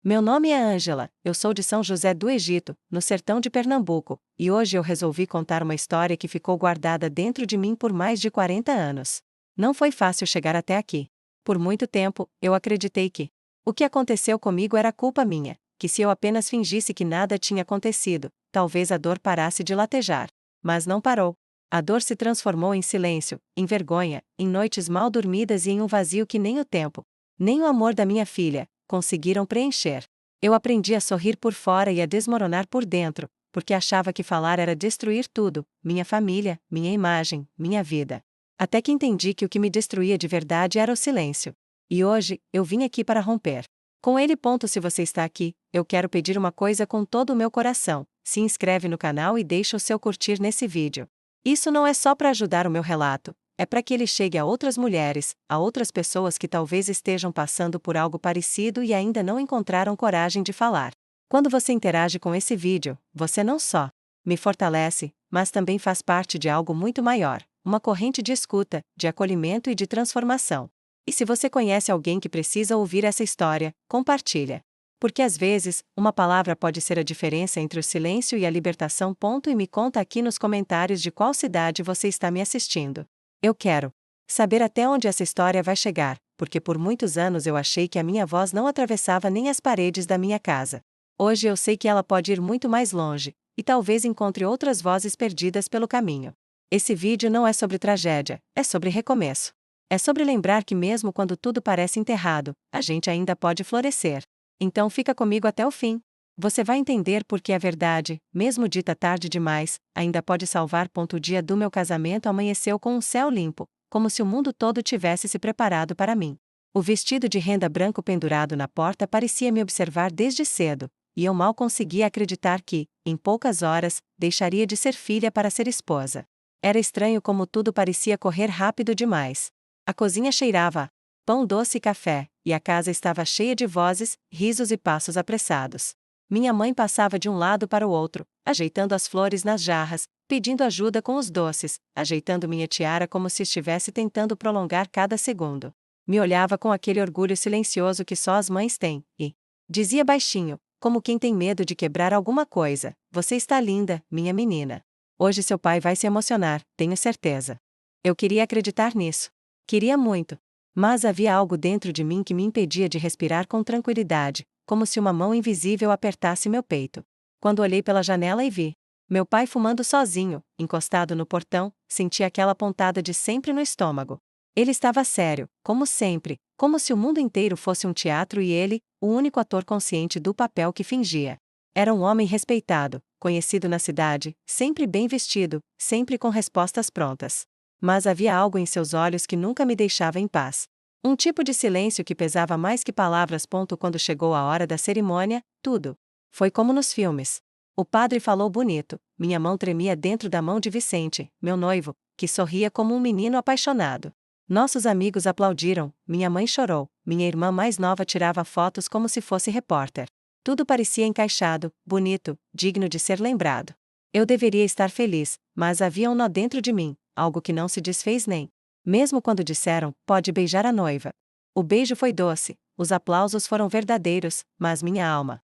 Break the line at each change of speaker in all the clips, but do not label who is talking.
Meu nome é Ângela, eu sou de São José do Egito, no sertão de Pernambuco, e hoje eu resolvi contar uma história que ficou guardada dentro de mim por mais de 40 anos. Não foi fácil chegar até aqui. Por muito tempo, eu acreditei que o que aconteceu comigo era culpa minha, que se eu apenas fingisse que nada tinha acontecido, talvez a dor parasse de latejar. Mas não parou. A dor se transformou em silêncio, em vergonha, em noites mal dormidas e em um vazio que nem o tempo, nem o amor da minha filha conseguiram preencher. Eu aprendi a sorrir por fora e a desmoronar por dentro, porque achava que falar era destruir tudo, minha família, minha imagem, minha vida. Até que entendi que o que me destruía de verdade era o silêncio. E hoje, eu vim aqui para romper com ele. Se você está aqui, eu quero pedir uma coisa com todo o meu coração: se inscreve no canal e deixa o seu curtir nesse vídeo. Isso não é só para ajudar o meu relato, é para que ele chegue a outras mulheres, a outras pessoas que talvez estejam passando por algo parecido e ainda não encontraram coragem de falar. Quando você interage com esse vídeo, você não só me fortalece, mas também faz parte de algo muito maior, uma corrente de escuta, de acolhimento e de transformação. E se você conhece alguém que precisa ouvir essa história, compartilha. Porque às vezes, uma palavra pode ser a diferença entre o silêncio e a libertação. E me conta aqui nos comentários de qual cidade você está me assistindo. Eu quero saber até onde essa história vai chegar, porque por muitos anos eu achei que a minha voz não atravessava nem as paredes da minha casa. Hoje eu sei que ela pode ir muito mais longe, e talvez encontre outras vozes perdidas pelo caminho. Esse vídeo não é sobre tragédia, é sobre recomeço. É sobre lembrar que mesmo quando tudo parece enterrado, a gente ainda pode florescer. Então fica comigo até o fim. Você vai entender por que a verdade, mesmo dita tarde demais, ainda pode salvar. O dia do meu casamento amanheceu com um céu limpo, como se o mundo todo tivesse se preparado para mim. O vestido de renda branco pendurado na porta parecia me observar desde cedo, e eu mal conseguia acreditar que, em poucas horas, deixaria de ser filha para ser esposa. Era estranho como tudo parecia correr rápido demais. A cozinha cheirava a pão doce e café, e a casa estava cheia de vozes, risos e passos apressados. Minha mãe passava de um lado para o outro, ajeitando as flores nas jarras, pedindo ajuda com os doces, ajeitando minha tiara como se estivesse tentando prolongar cada segundo. Me olhava com aquele orgulho silencioso que só as mães têm, e dizia baixinho, como quem tem medo de quebrar alguma coisa: "Você está linda, minha menina." Hoje seu pai vai se emocionar, tenho certeza. Eu queria acreditar nisso. Queria muito. Mas havia algo dentro de mim que me impedia de respirar com tranquilidade, como se uma mão invisível apertasse meu peito. Quando olhei pela janela e vi meu pai fumando sozinho, encostado no portão, senti aquela pontada de sempre no estômago. Ele estava sério, como sempre, como se o mundo inteiro fosse um teatro e ele, o único ator consciente do papel que fingia. Era um homem respeitado, conhecido na cidade, sempre bem vestido, sempre com respostas prontas. Mas havia algo em seus olhos que nunca me deixava em paz. Um tipo de silêncio que pesava mais que palavras. Quando chegou a hora da cerimônia, tudo foi como nos filmes. O padre falou bonito, minha mão tremia dentro da mão de Vicente, meu noivo, que sorria como um menino apaixonado. Nossos amigos aplaudiram, minha mãe chorou, minha irmã mais nova tirava fotos como se fosse repórter. Tudo parecia encaixado, bonito, digno de ser lembrado. Eu deveria estar feliz, mas havia um nó dentro de mim, algo que não se desfez nem mesmo quando disseram: "Pode beijar a noiva." O beijo foi doce, os aplausos foram verdadeiros, mas minha alma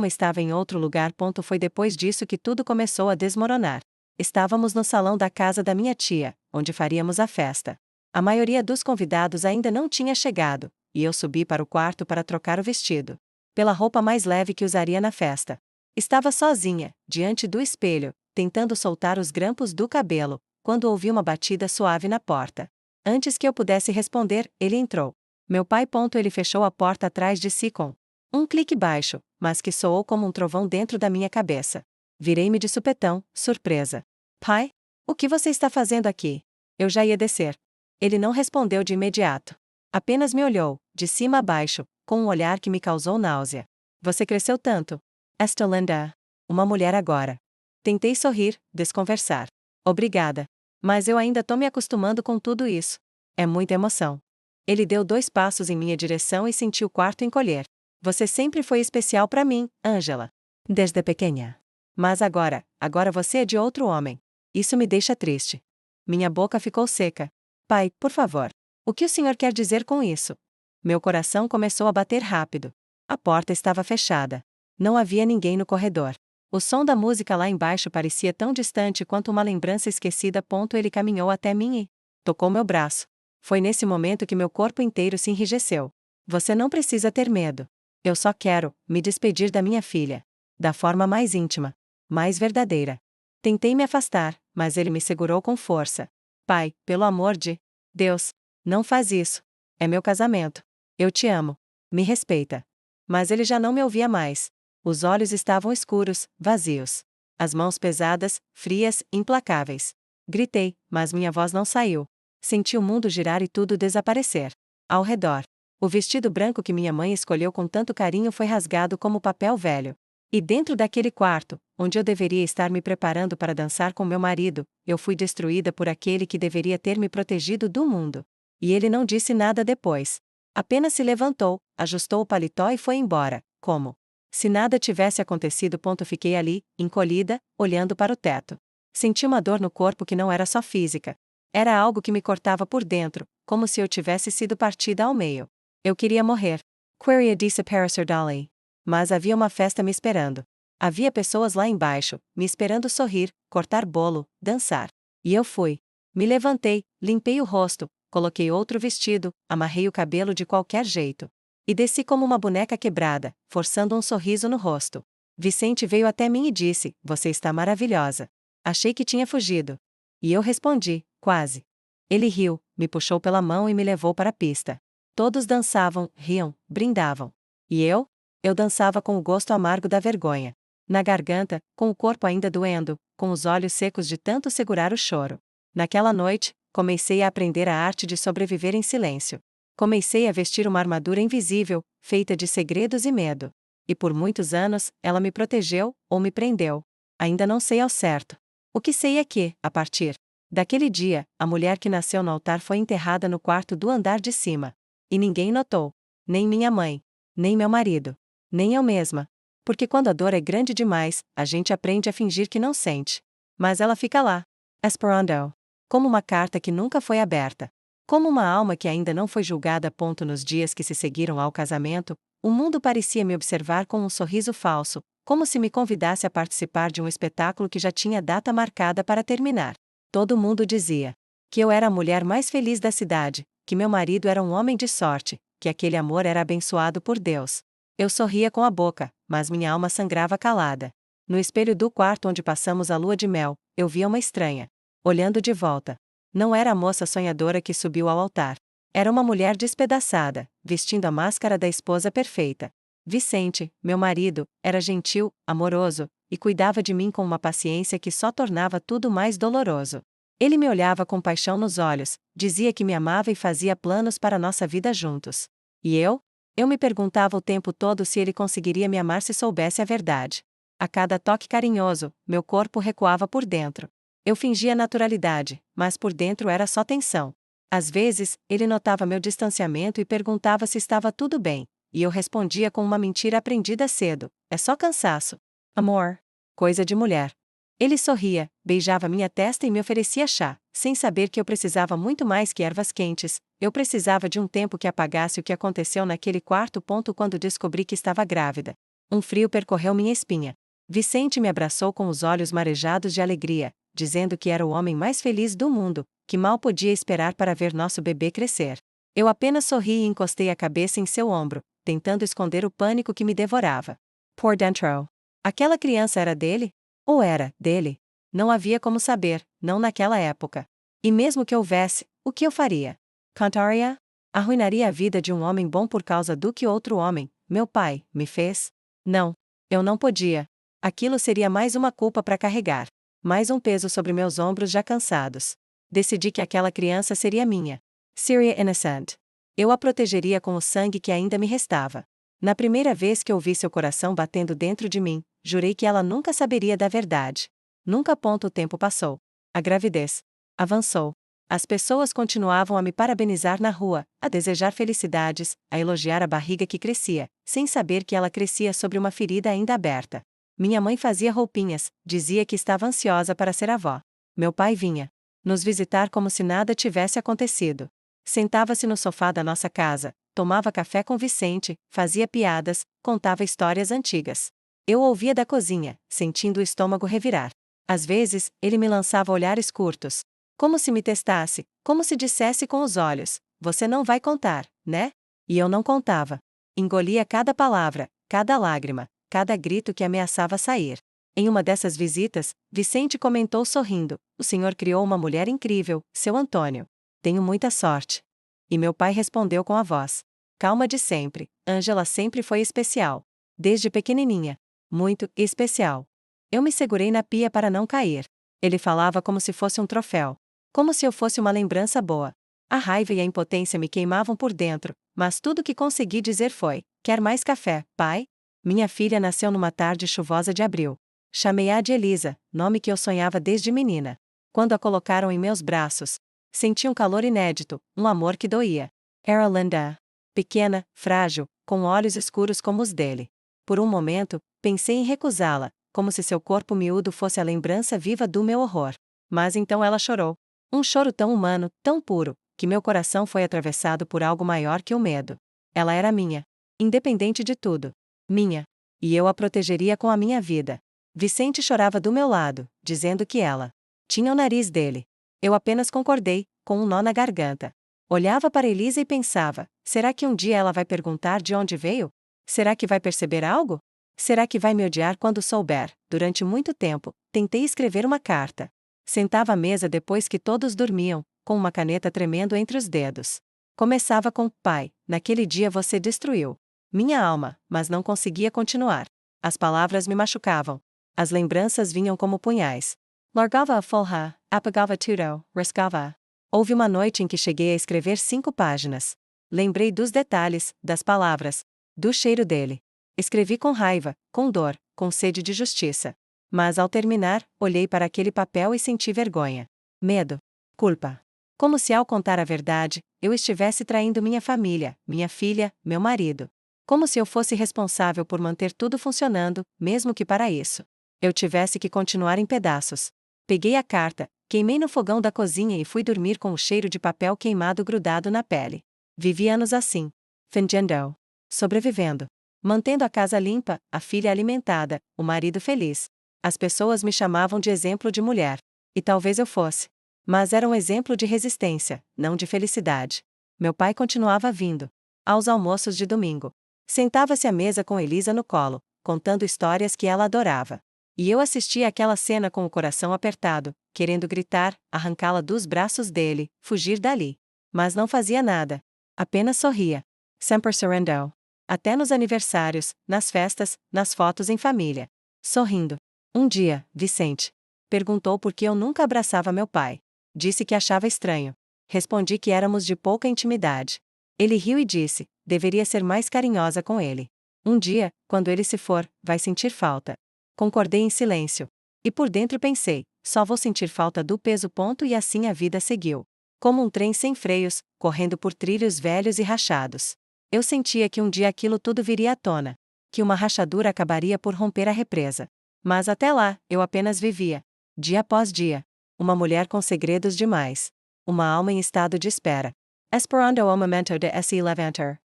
estava em outro lugar. Foi depois disso que tudo começou a desmoronar. Estávamos no salão da casa da minha tia, onde faríamos a festa. A maioria dos convidados ainda não tinha chegado, e eu subi para o quarto para trocar o vestido pela roupa mais leve que usaria na festa. Estava sozinha, diante do espelho, tentando soltar os grampos do cabelo, quando ouvi uma batida suave na porta. Antes que eu pudesse responder, ele entrou. Meu pai. Ele fechou a porta atrás de si com um clique baixo, mas que soou como um trovão dentro da minha cabeça. Virei-me de supetão, surpresa. "Pai? O que você está fazendo aqui?" Eu já ia descer. Ele não respondeu de imediato. Apenas me olhou, de cima a baixo, com um olhar que me causou náusea. "Você cresceu tanto. Esta linda. Uma mulher agora." Tentei sorrir, desconversar. "Obrigada. Mas eu ainda tô me acostumando com tudo isso. É muita emoção." Ele deu 2 passos em minha direção e senti o quarto encolher. "Você sempre foi especial para mim, Ângela. Desde pequena. Mas agora você é de outro homem. Isso me deixa triste." Minha boca ficou seca. "Pai, por favor. O que o senhor quer dizer com isso?" Meu coração começou a bater rápido. A porta estava fechada. Não havia ninguém no corredor. O som da música lá embaixo parecia tão distante quanto uma lembrança esquecida. Ele caminhou até mim e tocou meu braço. Foi nesse momento que meu corpo inteiro se enrijeceu. Você não precisa ter medo. Eu só quero me despedir da minha filha. Da forma mais íntima, mais verdadeira. Tentei me afastar, mas ele me segurou com força. Pai, pelo amor de Deus, não faz isso. É meu casamento. Eu te amo. Me respeita. Mas ele já não me ouvia mais. Os olhos estavam escuros, vazios. As mãos pesadas, frias, implacáveis. Gritei, mas minha voz não saiu. Senti o mundo girar e tudo desaparecer. Ao redor. O vestido branco que minha mãe escolheu com tanto carinho foi rasgado como papel velho. E dentro daquele quarto, onde eu deveria estar me preparando para dançar com meu marido, eu fui destruída por aquele que deveria ter me protegido do mundo. E ele não disse nada depois. Apenas se levantou, ajustou o paletó e foi embora, como se nada tivesse acontecido. Fiquei ali, encolhida, olhando para o teto. Senti uma dor no corpo que não era só física. Era algo que me cortava por dentro, como se eu tivesse sido partida ao meio. Eu queria morrer. Queria desaparecer dali. Mas havia uma festa me esperando. Havia pessoas lá embaixo, me esperando sorrir, cortar bolo, dançar. E eu fui. Me levantei, limpei o rosto, coloquei outro vestido, amarrei o cabelo de qualquer jeito. E desci como uma boneca quebrada, forçando um sorriso no rosto. Vicente veio até mim e disse: "Você está maravilhosa." Achei que tinha fugido. E eu respondi: "Quase." Ele riu, me puxou pela mão e me levou para a pista. Todos dançavam, riam, brindavam. E eu? Eu dançava com o gosto amargo da vergonha. Na garganta, com o corpo ainda doendo, com os olhos secos de tanto segurar o choro. Naquela noite, comecei a aprender a arte de sobreviver em silêncio. Comecei a vestir uma armadura invisível, feita de segredos e medo. E por muitos anos, ela me protegeu, ou me prendeu. Ainda não sei ao certo. O que sei é que, a partir daquele dia, a mulher que nasceu no altar foi enterrada no quarto do andar de cima. E ninguém notou. Nem minha mãe. Nem meu marido. Nem eu mesma. Porque quando a dor é grande demais, a gente aprende a fingir que não sente. Mas ela fica lá. Esperando. Como uma carta que nunca foi aberta. Como uma alma que ainda não foi julgada. Nos dias que se seguiram ao casamento, o mundo parecia me observar com um sorriso falso, como se me convidasse a participar de um espetáculo que já tinha data marcada para terminar. Todo mundo dizia que eu era a mulher mais feliz da cidade, que meu marido era um homem de sorte, que aquele amor era abençoado por Deus. Eu sorria com a boca, mas minha alma sangrava calada. No espelho do quarto onde passamos a lua de mel, eu via uma estranha. Olhando de volta. Não era a moça sonhadora que subiu ao altar. Era uma mulher despedaçada, vestindo a máscara da esposa perfeita. Vicente, meu marido, era gentil, amoroso, e cuidava de mim com uma paciência que só tornava tudo mais doloroso. Ele me olhava com paixão nos olhos, dizia que me amava e fazia planos para nossa vida juntos. E eu? Eu me perguntava o tempo todo se ele conseguiria me amar se soubesse a verdade. A cada toque carinhoso, meu corpo recuava por dentro. Eu fingia naturalidade, mas por dentro era só tensão. Às vezes, ele notava meu distanciamento e perguntava se estava tudo bem, e eu respondia com uma mentira aprendida cedo: "É só cansaço." Amor. Coisa de mulher. Ele sorria, beijava minha testa e me oferecia chá, sem saber que eu precisava muito mais que ervas quentes. Eu precisava de um tempo que apagasse o que aconteceu naquele quarto. Quando descobri que estava grávida. Um frio percorreu minha espinha. Vicente me abraçou com os olhos marejados de alegria, dizendo que era o homem mais feliz do mundo, que mal podia esperar para ver nosso bebê crescer. Eu apenas sorri e encostei a cabeça em seu ombro, tentando esconder o pânico que me devorava. Por dentro. Aquela criança era dele? Ou era dele? Não havia como saber, não naquela época. E mesmo que houvesse, o que eu faria? Cantaria? Arruinaria a vida de um homem bom por causa do que outro homem, meu pai, me fez? Não. Eu não podia. Aquilo seria mais uma culpa para carregar. Mais um peso sobre meus ombros já cansados. Decidi que aquela criança seria minha. Seria innocent. Eu a protegeria com o sangue que ainda me restava. Na primeira vez que ouvi seu coração batendo dentro de mim, jurei que ela nunca saberia da verdade. Nunca. O tempo passou. A gravidez avançou. As pessoas continuavam a me parabenizar na rua, a desejar felicidades, a elogiar a barriga que crescia, sem saber que ela crescia sobre uma ferida ainda aberta. Minha mãe fazia roupinhas, dizia que estava ansiosa para ser avó. Meu pai vinha nos visitar como se nada tivesse acontecido. Sentava-se no sofá da nossa casa, tomava café com Vicente, fazia piadas, contava histórias antigas. Eu ouvia da cozinha, sentindo o estômago revirar. Às vezes, ele me lançava olhares curtos. Como se me testasse, como se dissesse com os olhos: "Você não vai contar, né?" E eu não contava. Engolia cada palavra, cada lágrima, cada grito que ameaçava sair. Em uma dessas visitas, Vicente comentou sorrindo: "O senhor criou uma mulher incrível, seu Antônio. Tenho muita sorte." E meu pai respondeu com a voz calma de sempre: "Ângela sempre foi especial. Desde pequenininha. Muito especial." Eu me segurei na pia para não cair. Ele falava como se fosse um troféu. Como se eu fosse uma lembrança boa. A raiva e a impotência me queimavam por dentro, mas tudo que consegui dizer foi: "Quer mais café, pai?" Minha filha nasceu numa tarde chuvosa de abril. Chamei-a de Elisa, nome que eu sonhava desde menina. Quando a colocaram em meus braços, senti um calor inédito, um amor que doía. Era linda. Pequena, frágil, com olhos escuros como os dele. Por um momento, pensei em recusá-la, como se seu corpo miúdo fosse a lembrança viva do meu horror. Mas então ela chorou. Um choro tão humano, tão puro, que meu coração foi atravessado por algo maior que o medo. Ela era minha. Independente de tudo. Minha. E eu a protegeria com a minha vida. Vicente chorava do meu lado, dizendo que ela tinha o nariz dele. Eu apenas concordei, com um nó na garganta. Olhava para Elisa e pensava: será que um dia ela vai perguntar de onde veio? Será que vai perceber algo? Será que vai me odiar quando souber? Durante muito tempo, tentei escrever uma carta. Sentava à mesa depois que todos dormiam, com uma caneta tremendo entre os dedos. Começava com: "Pai, naquele dia você destruiu minha alma", mas não conseguia continuar. As palavras me machucavam. As lembranças vinham como punhais. Largava a folha, apagava tudo, riscava. Houve uma noite em que cheguei a escrever 5 páginas. Lembrei dos detalhes, das palavras, do cheiro dele. Escrevi com raiva, com dor, com sede de justiça. Mas ao terminar, olhei para aquele papel e senti vergonha. Medo. Culpa. Como se ao contar a verdade, eu estivesse traindo minha família, minha filha, meu marido. Como se eu fosse responsável por manter tudo funcionando, mesmo que para isso eu tivesse que continuar em pedaços. Peguei a carta, queimei no fogão da cozinha e fui dormir com o cheiro de papel queimado grudado na pele. Vivi anos assim. Fingindo. Sobrevivendo. Mantendo a casa limpa, a filha alimentada, o marido feliz. As pessoas me chamavam de exemplo de mulher. E talvez eu fosse. Mas era um exemplo de resistência, não de felicidade. Meu pai continuava vindo. Aos almoços de domingo. Sentava-se à mesa com Elisa no colo, contando histórias que ela adorava. E eu assistia àquela cena com o coração apertado, querendo gritar, arrancá-la dos braços dele, fugir dali. Mas não fazia nada. Apenas sorria. Sempre sorrindo. Até nos aniversários, nas festas, nas fotos em família. Sorrindo. Um dia, Vicente perguntou por que eu nunca abraçava meu pai. Disse que achava estranho. Respondi que éramos de pouca intimidade. Ele riu e disse: deveria ser mais carinhosa com ele. Um dia, quando ele se for, vai sentir falta. Concordei em silêncio. E por dentro pensei: só vou sentir falta do peso. E assim a vida seguiu. Como um trem sem freios, correndo por trilhos velhos e rachados. Eu sentia que um dia aquilo tudo viria à tona. Que uma rachadura acabaria por romper a represa. Mas até lá, eu apenas vivia. Dia após dia. Uma mulher com segredos demais. Uma alma em estado de espera. Esperando o momento de se levantar.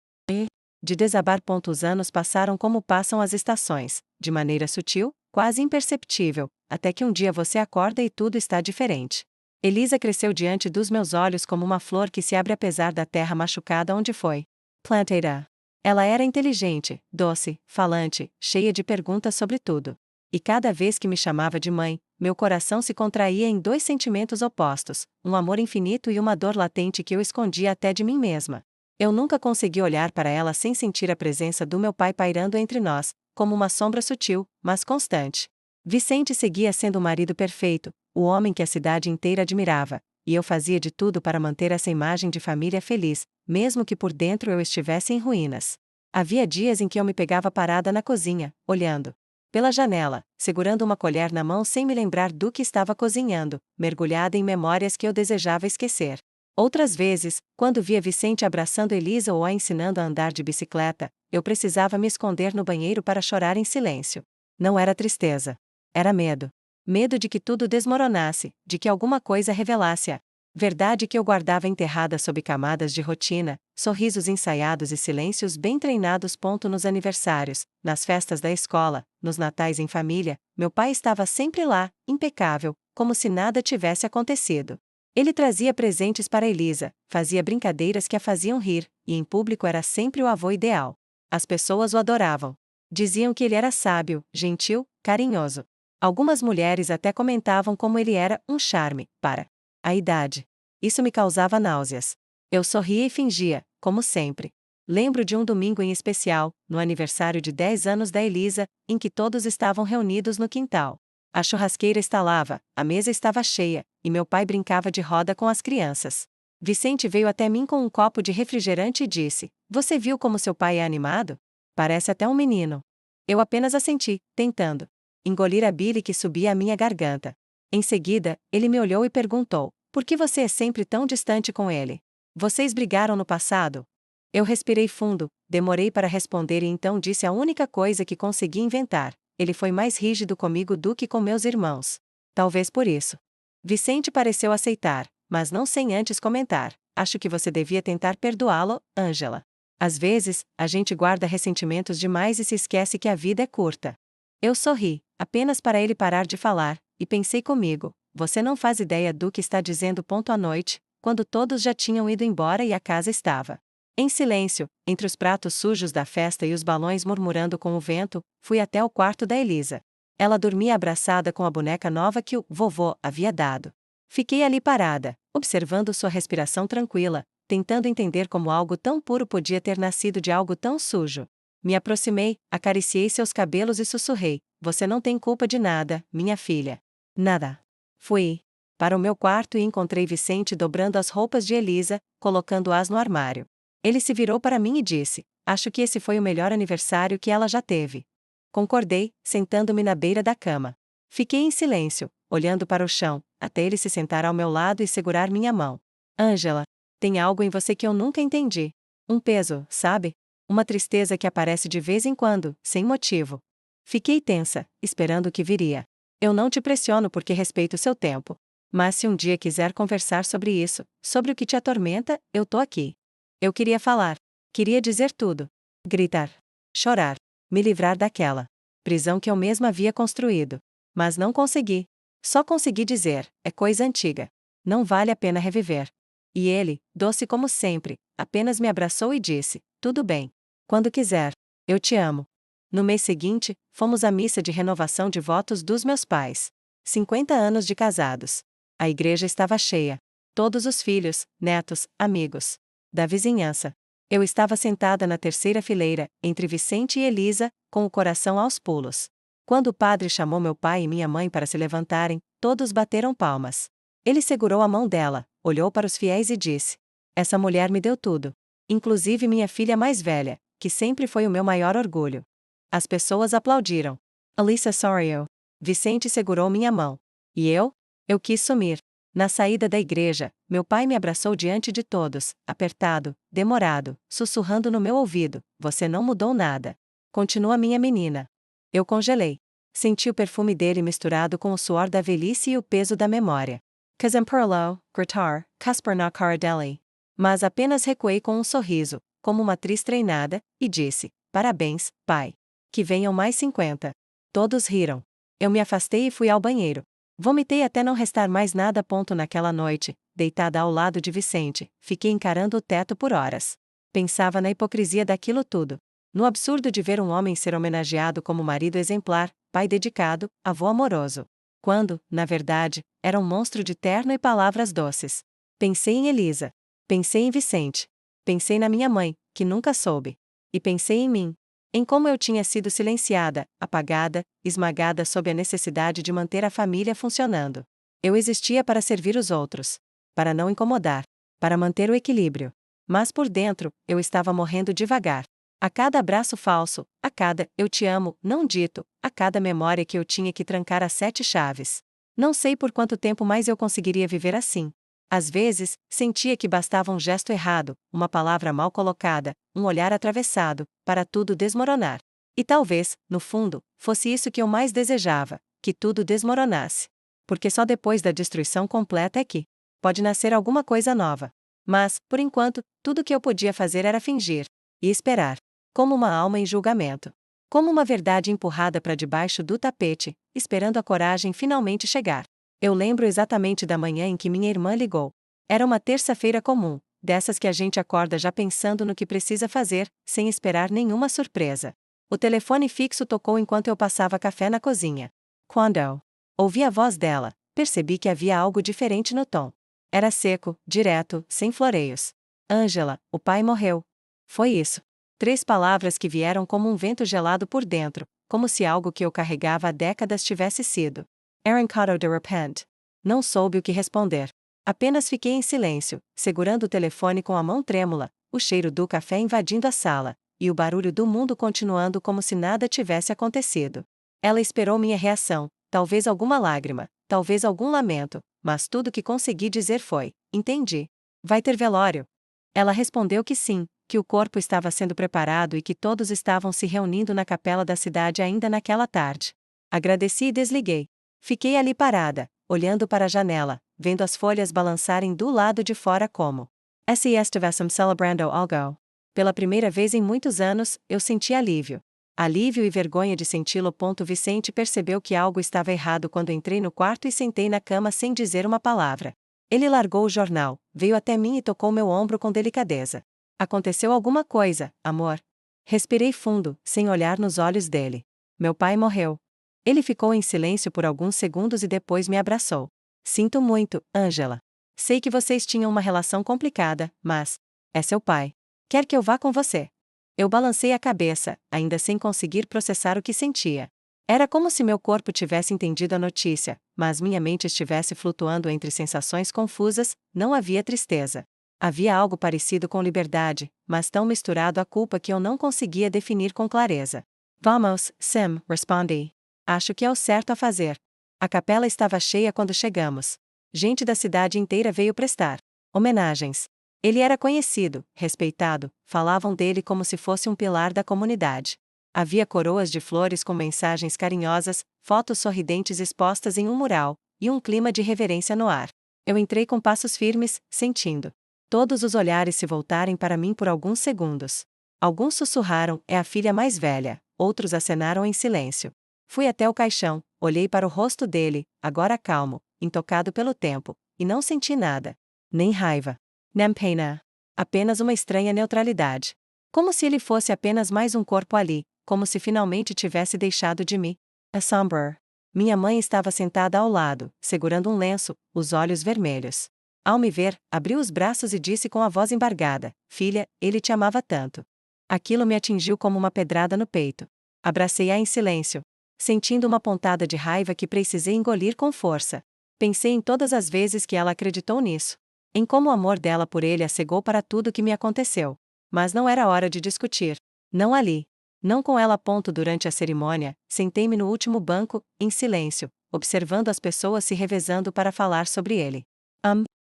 De desabar. Os anos passaram como passam as estações, de maneira sutil, quase imperceptível, até que um dia você acorda e tudo está diferente. Elisa cresceu diante dos meus olhos como uma flor que se abre apesar da terra machucada onde foi plantada. Ela era inteligente, doce, falante, cheia de perguntas sobre tudo. E cada vez que me chamava de mãe, meu coração se contraía em 2 sentimentos opostos, um amor infinito e uma dor latente que eu escondia até de mim mesma. Eu nunca consegui olhar para ela sem sentir a presença do meu pai pairando entre nós, como uma sombra sutil, mas constante. Vicente seguia sendo o marido perfeito, o homem que a cidade inteira admirava, e eu fazia de tudo para manter essa imagem de família feliz, mesmo que por dentro eu estivesse em ruínas. Havia dias em que eu me pegava parada na cozinha, olhando pela janela, segurando uma colher na mão sem me lembrar do que estava cozinhando, mergulhada em memórias que eu desejava esquecer. Outras vezes, quando via Vicente abraçando Elisa ou a ensinando a andar de bicicleta, eu precisava me esconder no banheiro para chorar em silêncio. Não era tristeza. Era medo. Medo de que tudo desmoronasse, de que alguma coisa revelasse-a Verdade que eu guardava enterrada sob camadas de rotina, sorrisos ensaiados e silêncios bem treinados. Nos aniversários, nas festas da escola, nos natais em família, meu pai estava sempre lá, impecável, como se nada tivesse acontecido. Ele trazia presentes para Elisa, fazia brincadeiras que a faziam rir, e em público era sempre o avô ideal. As pessoas o adoravam. Diziam que ele era sábio, gentil, carinhoso. Algumas mulheres até comentavam como ele era um charme para a idade. Isso me causava náuseas. Eu sorria e fingia, como sempre. Lembro de um domingo em especial, no aniversário de 10 anos da Elisa, em que todos estavam reunidos no quintal. A churrasqueira estalava, a mesa estava cheia, e meu pai brincava de roda com as crianças. Vicente veio até mim com um copo de refrigerante e disse: "Você viu como seu pai é animado? Parece até um menino." Eu apenas assenti, tentando engolir a bile que subia à minha garganta. Em seguida, ele me olhou e perguntou: "Por que você é sempre tão distante com ele? Vocês brigaram no passado?" Eu respirei fundo, demorei para responder e então disse a única coisa que consegui inventar: "Ele foi mais rígido comigo do que com meus irmãos." Talvez por isso. Vicente pareceu aceitar, mas não sem antes comentar: "Acho que você devia tentar perdoá-lo, Ângela. Às vezes, a gente guarda ressentimentos demais e se esquece que a vida é curta." Eu sorri, apenas para ele parar de falar, e pensei comigo: "Você não faz ideia do que está dizendo." À noite, quando todos já tinham ido embora e a casa estava em silêncio, entre os pratos sujos da festa e os balões murmurando com o vento, fui até o quarto da Elisa. Ela dormia abraçada com a boneca nova que o vovô havia dado. Fiquei ali parada, observando sua respiração tranquila, tentando entender como algo tão puro podia ter nascido de algo tão sujo. Me aproximei, acariciei seus cabelos e sussurrei: "Você não tem culpa de nada, minha filha." Nada. Fui para o meu quarto e encontrei Vicente dobrando as roupas de Elisa, colocando-as no armário. Ele se virou para mim e disse: "Acho que esse foi o melhor aniversário que ela já teve." Concordei, sentando-me na beira da cama. Fiquei em silêncio, olhando para o chão, até ele se sentar ao meu lado e segurar minha mão. "Ângela, tem algo em você que eu nunca entendi. Um peso, sabe? Uma tristeza que aparece de vez em quando, sem motivo." Fiquei tensa, esperando o que viria. "Eu não te pressiono porque respeito seu tempo. Mas se um dia quiser conversar sobre isso, sobre o que te atormenta, eu tô aqui." Eu queria falar. Queria dizer tudo. Gritar. Chorar. Me livrar daquela prisão que eu mesma havia construído. Mas não consegui. Só consegui dizer: "É coisa antiga. Não vale a pena reviver." E ele, doce como sempre, apenas me abraçou e disse: "Tudo bem. Quando quiser. Eu te amo." No mês seguinte, fomos à missa de renovação de votos dos meus pais. 50 anos de casados. A igreja estava cheia. Todos os filhos, netos, amigos da vizinhança. Eu estava sentada na terceira fileira, entre Vicente e Elisa, com o coração aos pulos. Quando o padre chamou meu pai e minha mãe para se levantarem, todos bateram palmas. Ele segurou a mão dela, olhou para os fiéis e disse: "Essa mulher me deu tudo. Inclusive minha filha mais velha, que sempre foi o meu maior orgulho." As pessoas aplaudiram. "Alissa Sorio." Vicente segurou minha mão. E eu? Eu quis sumir. Na saída da igreja, meu pai me abraçou diante de todos, apertado, demorado, sussurrando no meu ouvido: "Você não mudou nada. Continua minha menina." Eu congelei. Senti o perfume dele misturado com o suor da velhice e o peso da memória. "Casamperlo, gritar, Caspar na cara dele." Mas apenas recuei com um sorriso, como uma atriz treinada, e disse: "Parabéns, pai. Que venham mais 50." Todos riram. Eu me afastei e fui ao banheiro. Vomitei até não restar mais nada. Naquela noite, deitada ao lado de Vicente, fiquei encarando o teto por horas. Pensava na hipocrisia daquilo tudo. No absurdo de ver um homem ser homenageado como marido exemplar, pai dedicado, avô amoroso. Quando, na verdade, era um monstro de terno e palavras doces. Pensei em Elisa. Pensei em Vicente. Pensei na minha mãe, que nunca soube. E pensei em mim. Em como eu tinha sido silenciada, apagada, esmagada sob a necessidade de manter a família funcionando. Eu existia para servir os outros. Para não incomodar. Para manter o equilíbrio. Mas por dentro, eu estava morrendo devagar. A cada abraço falso, a cada "eu te amo" não dito, a cada memória que eu tinha que trancar às 7 chaves. Não sei por quanto tempo mais eu conseguiria viver assim. Às vezes, sentia que bastava um gesto errado, uma palavra mal colocada, um olhar atravessado, para tudo desmoronar. E talvez, no fundo, fosse isso que eu mais desejava: que tudo desmoronasse. Porque só depois da destruição completa é que Pode nascer alguma coisa nova. Mas, por enquanto, tudo que eu podia fazer era fingir. E esperar. Como uma alma em julgamento. Como uma verdade empurrada para debaixo do tapete, esperando a coragem finalmente chegar. Eu lembro exatamente da manhã em que minha irmã ligou. Era uma terça-feira comum, dessas que a gente acorda já pensando no que precisa fazer, sem esperar nenhuma surpresa. O telefone fixo tocou enquanto eu passava café na cozinha. Quando ouvi a voz dela, percebi que havia algo diferente no tom. Era seco, direto, sem floreios. Angela, o pai morreu. Foi isso. 3 palavras que vieram como um vento gelado por dentro, como se algo que eu carregava há décadas tivesse sido. Arrancado de repente. Não soube o que responder. Apenas fiquei em silêncio, segurando o telefone com a mão trêmula, o cheiro do café invadindo a sala, e o barulho do mundo continuando como se nada tivesse acontecido. Ela esperou minha reação, talvez alguma lágrima, talvez algum lamento, mas tudo que consegui dizer foi: entendi. Vai ter velório? Ela respondeu que sim, que o corpo estava sendo preparado e que todos estavam se reunindo na capela da cidade ainda naquela tarde. Agradeci e desliguei. Fiquei ali parada, olhando para a janela, vendo as folhas balançarem do lado de fora como se estivéssemos celebrando algo. Pela primeira vez em muitos anos, eu senti alívio. Alívio e vergonha de senti-lo. Vicente percebeu que algo estava errado quando entrei no quarto e sentei na cama sem dizer uma palavra. Ele largou o jornal, veio até mim e tocou meu ombro com delicadeza. Aconteceu alguma coisa, amor? Respirei fundo, sem olhar nos olhos dele. Meu pai morreu. Ele ficou em silêncio por alguns segundos e depois me abraçou. Sinto muito, Angela. Sei que vocês tinham uma relação complicada, mas é seu pai. Quer que eu vá com você? Eu balancei a cabeça, ainda sem conseguir processar o que sentia. Era como se meu corpo tivesse entendido a notícia, mas minha mente estivesse flutuando entre sensações confusas. Não havia tristeza. Havia algo parecido com liberdade, mas tão misturado à culpa que eu não conseguia definir com clareza. Vamos, Sim, respondi. Acho que é o certo a fazer. A capela estava cheia quando chegamos. Gente da cidade inteira veio prestar homenagens. Ele era conhecido, respeitado, falavam dele como se fosse um pilar da comunidade. Havia coroas de flores com mensagens carinhosas, fotos sorridentes expostas em um mural, e um clima de reverência no ar. Eu entrei com passos firmes, sentindo todos os olhares se voltarem para mim por alguns segundos. Alguns sussurraram: é a filha mais velha, outros acenaram em silêncio. Fui até o caixão, olhei para o rosto dele, agora calmo, intocado pelo tempo, e não senti nada. Nem raiva. Nem pena. Apenas uma estranha neutralidade. Como se ele fosse apenas mais um corpo ali, como se finalmente tivesse deixado de me assombrar. Minha mãe estava sentada ao lado, segurando um lenço, os olhos vermelhos. Ao me ver, abriu os braços e disse com a voz embargada: filha, ele te amava tanto. Aquilo me atingiu como uma pedrada no peito. Abracei-a em silêncio, sentindo uma pontada de raiva que precisei engolir com força. Pensei em todas as vezes que ela acreditou nisso. Em como o amor dela por ele a cegou para tudo que me aconteceu. Mas não era hora de discutir. Não ali. Não com ela. Durante a cerimônia, sentei-me no último banco, em silêncio, observando as pessoas se revezando para falar sobre ele.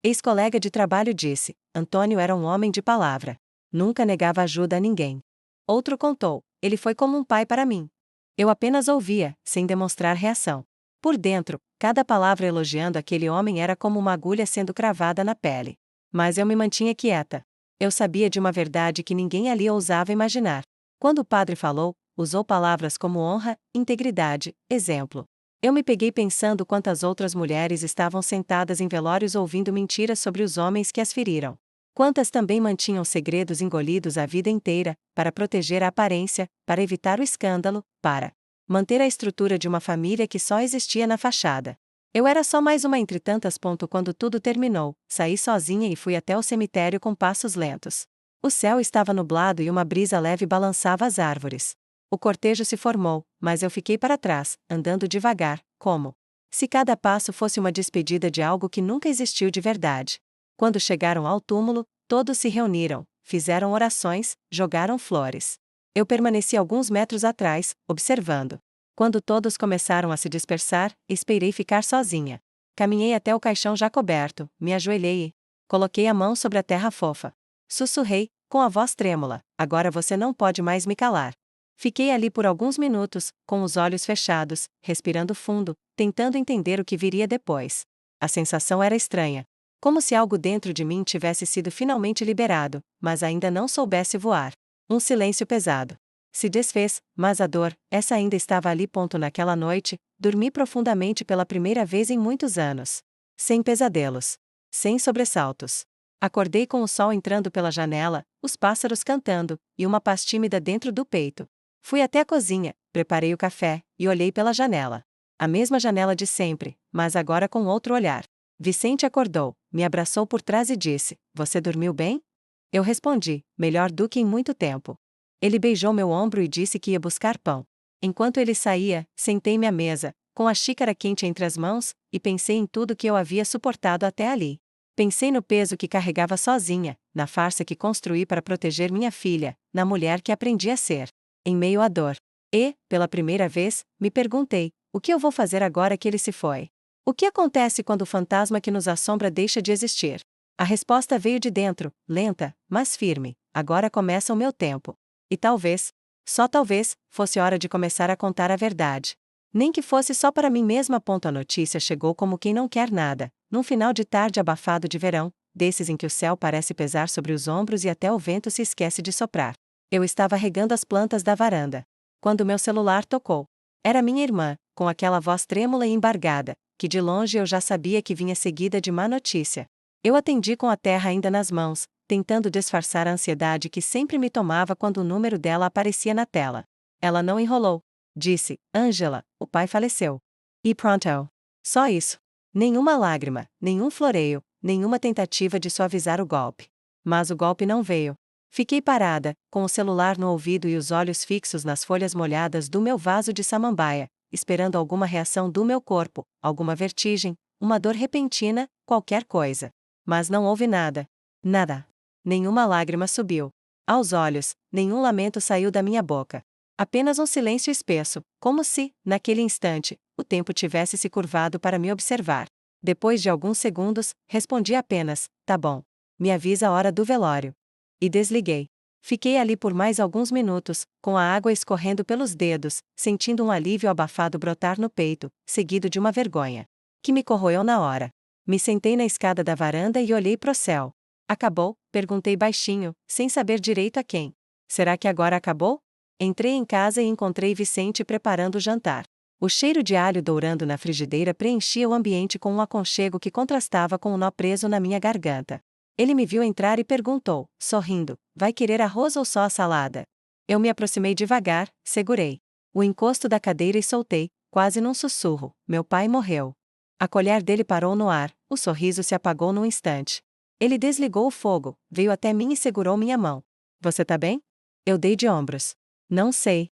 Ex-colega de trabalho disse: Antônio era um homem de palavra. Nunca negava ajuda a ninguém. Outro contou: ele foi como um pai para mim. Eu apenas ouvia, sem demonstrar reação. Por dentro, cada palavra elogiando aquele homem era como uma agulha sendo cravada na pele. Mas eu me mantinha quieta. Eu sabia de uma verdade que ninguém ali ousava imaginar. Quando o padre falou, usou palavras como honra, integridade, exemplo. Eu me peguei pensando quantas outras mulheres estavam sentadas em velórios ouvindo mentiras sobre os homens que as feriram. Quantas também mantinham segredos engolidos a vida inteira, para proteger a aparência, para evitar o escândalo, para manter a estrutura de uma família que só existia na fachada. Eu era só mais uma entre tantas. Quando tudo terminou, saí sozinha e fui até o cemitério com passos lentos. O céu estava nublado e uma brisa leve balançava as árvores. O cortejo se formou, mas eu fiquei para trás, andando devagar, como se cada passo fosse uma despedida de algo que nunca existiu de verdade. Quando chegaram ao túmulo, todos se reuniram, fizeram orações, jogaram flores. Eu permaneci alguns metros atrás, observando. Quando todos começaram a se dispersar, esperei ficar sozinha. Caminhei até o caixão já coberto, me ajoelhei e coloquei a mão sobre a terra fofa. Sussurrei, com a voz trêmula: agora você não pode mais me calar. Fiquei ali por alguns minutos, com os olhos fechados, respirando fundo, tentando entender o que viria depois. A sensação era estranha. Como se algo dentro de mim tivesse sido finalmente liberado, mas ainda não soubesse voar. Um silêncio pesado se desfez, mas a dor, essa ainda estava ali. Naquela noite, dormi profundamente pela primeira vez em muitos anos. Sem pesadelos. Sem sobressaltos. Acordei com o sol entrando pela janela, os pássaros cantando, e uma paz tímida dentro do peito. Fui até a cozinha, preparei o café, e olhei pela janela. A mesma janela de sempre, mas agora com outro olhar. Vicente acordou, me abraçou por trás e disse: "Você dormiu bem?" Eu respondi: "Melhor do que em muito tempo." Ele beijou meu ombro e disse que ia buscar pão. Enquanto ele saía, sentei-me à mesa, com a xícara quente entre as mãos, e pensei em tudo que eu havia suportado até ali. Pensei no peso que carregava sozinha, na farsa que construí para proteger minha filha, na mulher que aprendi a ser, em meio à dor. E, pela primeira vez, me perguntei: o que eu vou fazer agora que ele se foi? O que acontece quando o fantasma que nos assombra deixa de existir? A resposta veio de dentro, lenta, mas firme: agora começa o meu tempo. E talvez, só talvez, fosse hora de começar a contar a verdade. Nem que fosse só para mim mesma. A notícia chegou como quem não quer nada, num final de tarde abafado de verão, desses em que o céu parece pesar sobre os ombros e até o vento se esquece de soprar. Eu estava regando as plantas da varanda, quando meu celular tocou. Era minha irmã, com aquela voz trêmula e embargada, que de longe eu já sabia que vinha seguida de má notícia. Eu atendi com a terra ainda nas mãos, tentando disfarçar a ansiedade que sempre me tomava quando o número dela aparecia na tela. Ela não enrolou. Disse: "Angela, o pai faleceu." E pronto. Só isso. Nenhuma lágrima, nenhum floreio, nenhuma tentativa de suavizar o golpe. Mas o golpe não veio. Fiquei parada, com o celular no ouvido e os olhos fixos nas folhas molhadas do meu vaso de samambaia, esperando alguma reação do meu corpo, alguma vertigem, uma dor repentina, qualquer coisa. Mas não houve nada. Nada. Nenhuma lágrima subiu aos olhos, nenhum lamento saiu da minha boca. Apenas um silêncio espesso, como se, naquele instante, o tempo tivesse se curvado para me observar. Depois de alguns segundos, respondi apenas: "Tá bom. Me avisa a hora do velório." E desliguei. Fiquei ali por mais alguns minutos, com a água escorrendo pelos dedos, sentindo um alívio abafado brotar no peito, seguido de uma vergonha que me corroeu na hora. Me sentei na escada da varanda e olhei pro céu. "Acabou?" perguntei baixinho, sem saber direito a quem. "Será que agora acabou?" Entrei em casa e encontrei Vicente preparando o jantar. O cheiro de alho dourando na frigideira preenchia o ambiente com um aconchego que contrastava com o nó preso na minha garganta. Ele me viu entrar e perguntou, sorrindo: "Vai querer arroz ou só a salada?" Eu me aproximei devagar, segurei o encosto da cadeira e soltei, quase num sussurro: "Meu pai morreu." A colher dele parou no ar, o sorriso se apagou num instante. Ele desligou o fogo, veio até mim e segurou minha mão. "Você tá bem?" Eu dei de ombros. "Não sei.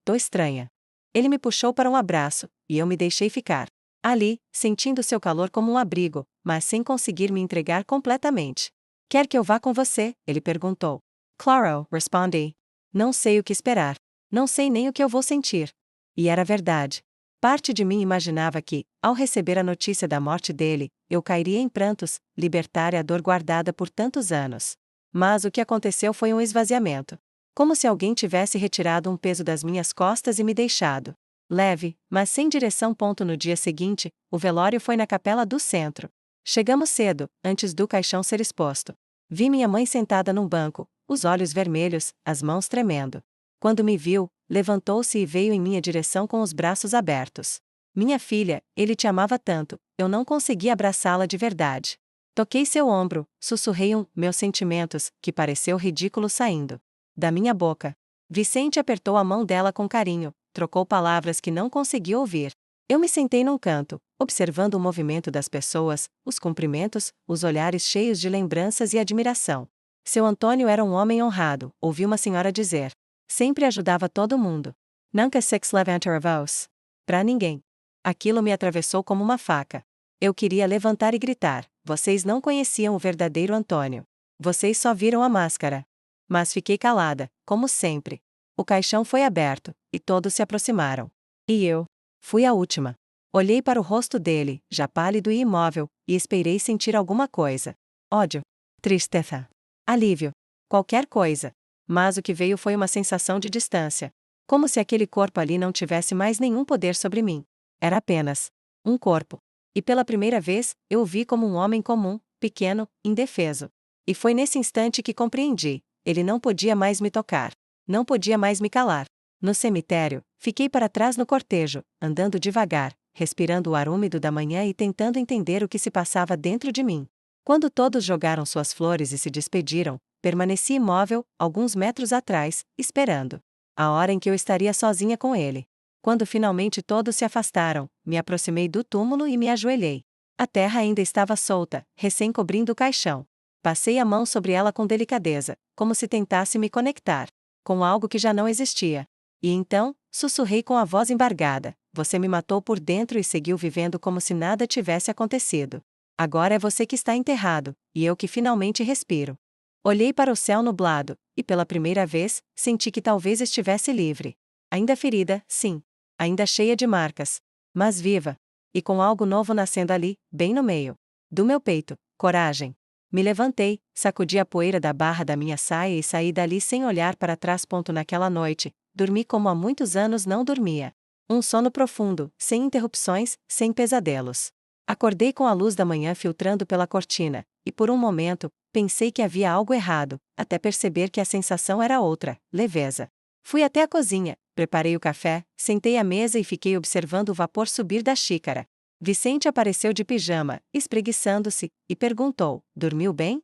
Tô estranha." Ele me puxou para um abraço, e eu me deixei ficar ali, sentindo seu calor como um abrigo, mas sem conseguir me entregar completamente. "Quer que eu vá com você?" ele perguntou. "Claro", respondi. Não sei o que esperar. Não sei nem o que eu vou sentir. E era verdade. Parte de mim imaginava que, ao receber a notícia da morte dele, eu cairia em prantos, libertar a dor guardada por tantos anos. Mas o que aconteceu foi um esvaziamento. Como se alguém tivesse retirado um peso das minhas costas e me deixado leve, mas sem direção. No dia seguinte, o velório foi na capela do centro. Chegamos cedo, antes do caixão ser exposto. Vi minha mãe sentada num banco, os olhos vermelhos, as mãos tremendo. Quando me viu, levantou-se e veio em minha direção com os braços abertos. "Minha filha, ele te amava tanto." Eu não consegui abraçá-la de verdade. Toquei seu ombro, sussurrei meus sentimentos, que pareceu ridículo saindo da minha boca. Vicente apertou a mão dela com carinho, trocou palavras que não consegui ouvir. Eu me sentei num canto, observando o movimento das pessoas, os cumprimentos, os olhares cheios de lembranças e admiração. Seu Antônio era um homem honrado, ouvi uma senhora dizer. Sempre ajudava todo mundo. Nunca se levantar a voz. Pra ninguém. Aquilo me atravessou como uma faca. Eu queria levantar e gritar: "Vocês não conheciam o verdadeiro Antônio. Vocês só viram a máscara." Mas fiquei calada, como sempre. O caixão foi aberto, e todos se aproximaram. E eu fui a última. Olhei para o rosto dele, já pálido e imóvel, e esperei sentir alguma coisa. Ódio. Tristeza. Alívio. Qualquer coisa. Mas o que veio foi uma sensação de distância. Como se aquele corpo ali não tivesse mais nenhum poder sobre mim. Era apenas um corpo. E pela primeira vez, eu o vi como um homem comum, pequeno, indefeso. E foi nesse instante que compreendi: ele não podia mais me tocar. Não podia mais me calar. No cemitério, fiquei para trás no cortejo, andando devagar, respirando o ar úmido da manhã e tentando entender o que se passava dentro de mim. Quando todos jogaram suas flores e se despediram, permaneci imóvel, alguns metros atrás, esperando a hora em que eu estaria sozinha com ele. Quando finalmente todos se afastaram, me aproximei do túmulo e me ajoelhei. A terra ainda estava solta, recém-cobrindo o caixão. Passei a mão sobre ela com delicadeza, como se tentasse me conectar com algo que já não existia. E então, sussurrei com a voz embargada: você me matou por dentro e seguiu vivendo como se nada tivesse acontecido. Agora é você que está enterrado, e eu que finalmente respiro. Olhei para o céu nublado, e pela primeira vez, senti que talvez estivesse livre. Ainda ferida, sim. Ainda cheia de marcas. Mas viva. E com algo novo nascendo ali, bem no meio do meu peito: coragem. Me levantei, sacudi a poeira da barra da minha saia e saí dali sem olhar para trás. Naquela noite, dormi como há muitos anos não dormia. Um sono profundo, sem interrupções, sem pesadelos. Acordei com a luz da manhã filtrando pela cortina, e por um momento, pensei que havia algo errado, até perceber que a sensação era outra: leveza. Fui até a cozinha, preparei o café, sentei à mesa e fiquei observando o vapor subir da xícara. Vicente apareceu de pijama, espreguiçando-se, e perguntou: dormiu bem?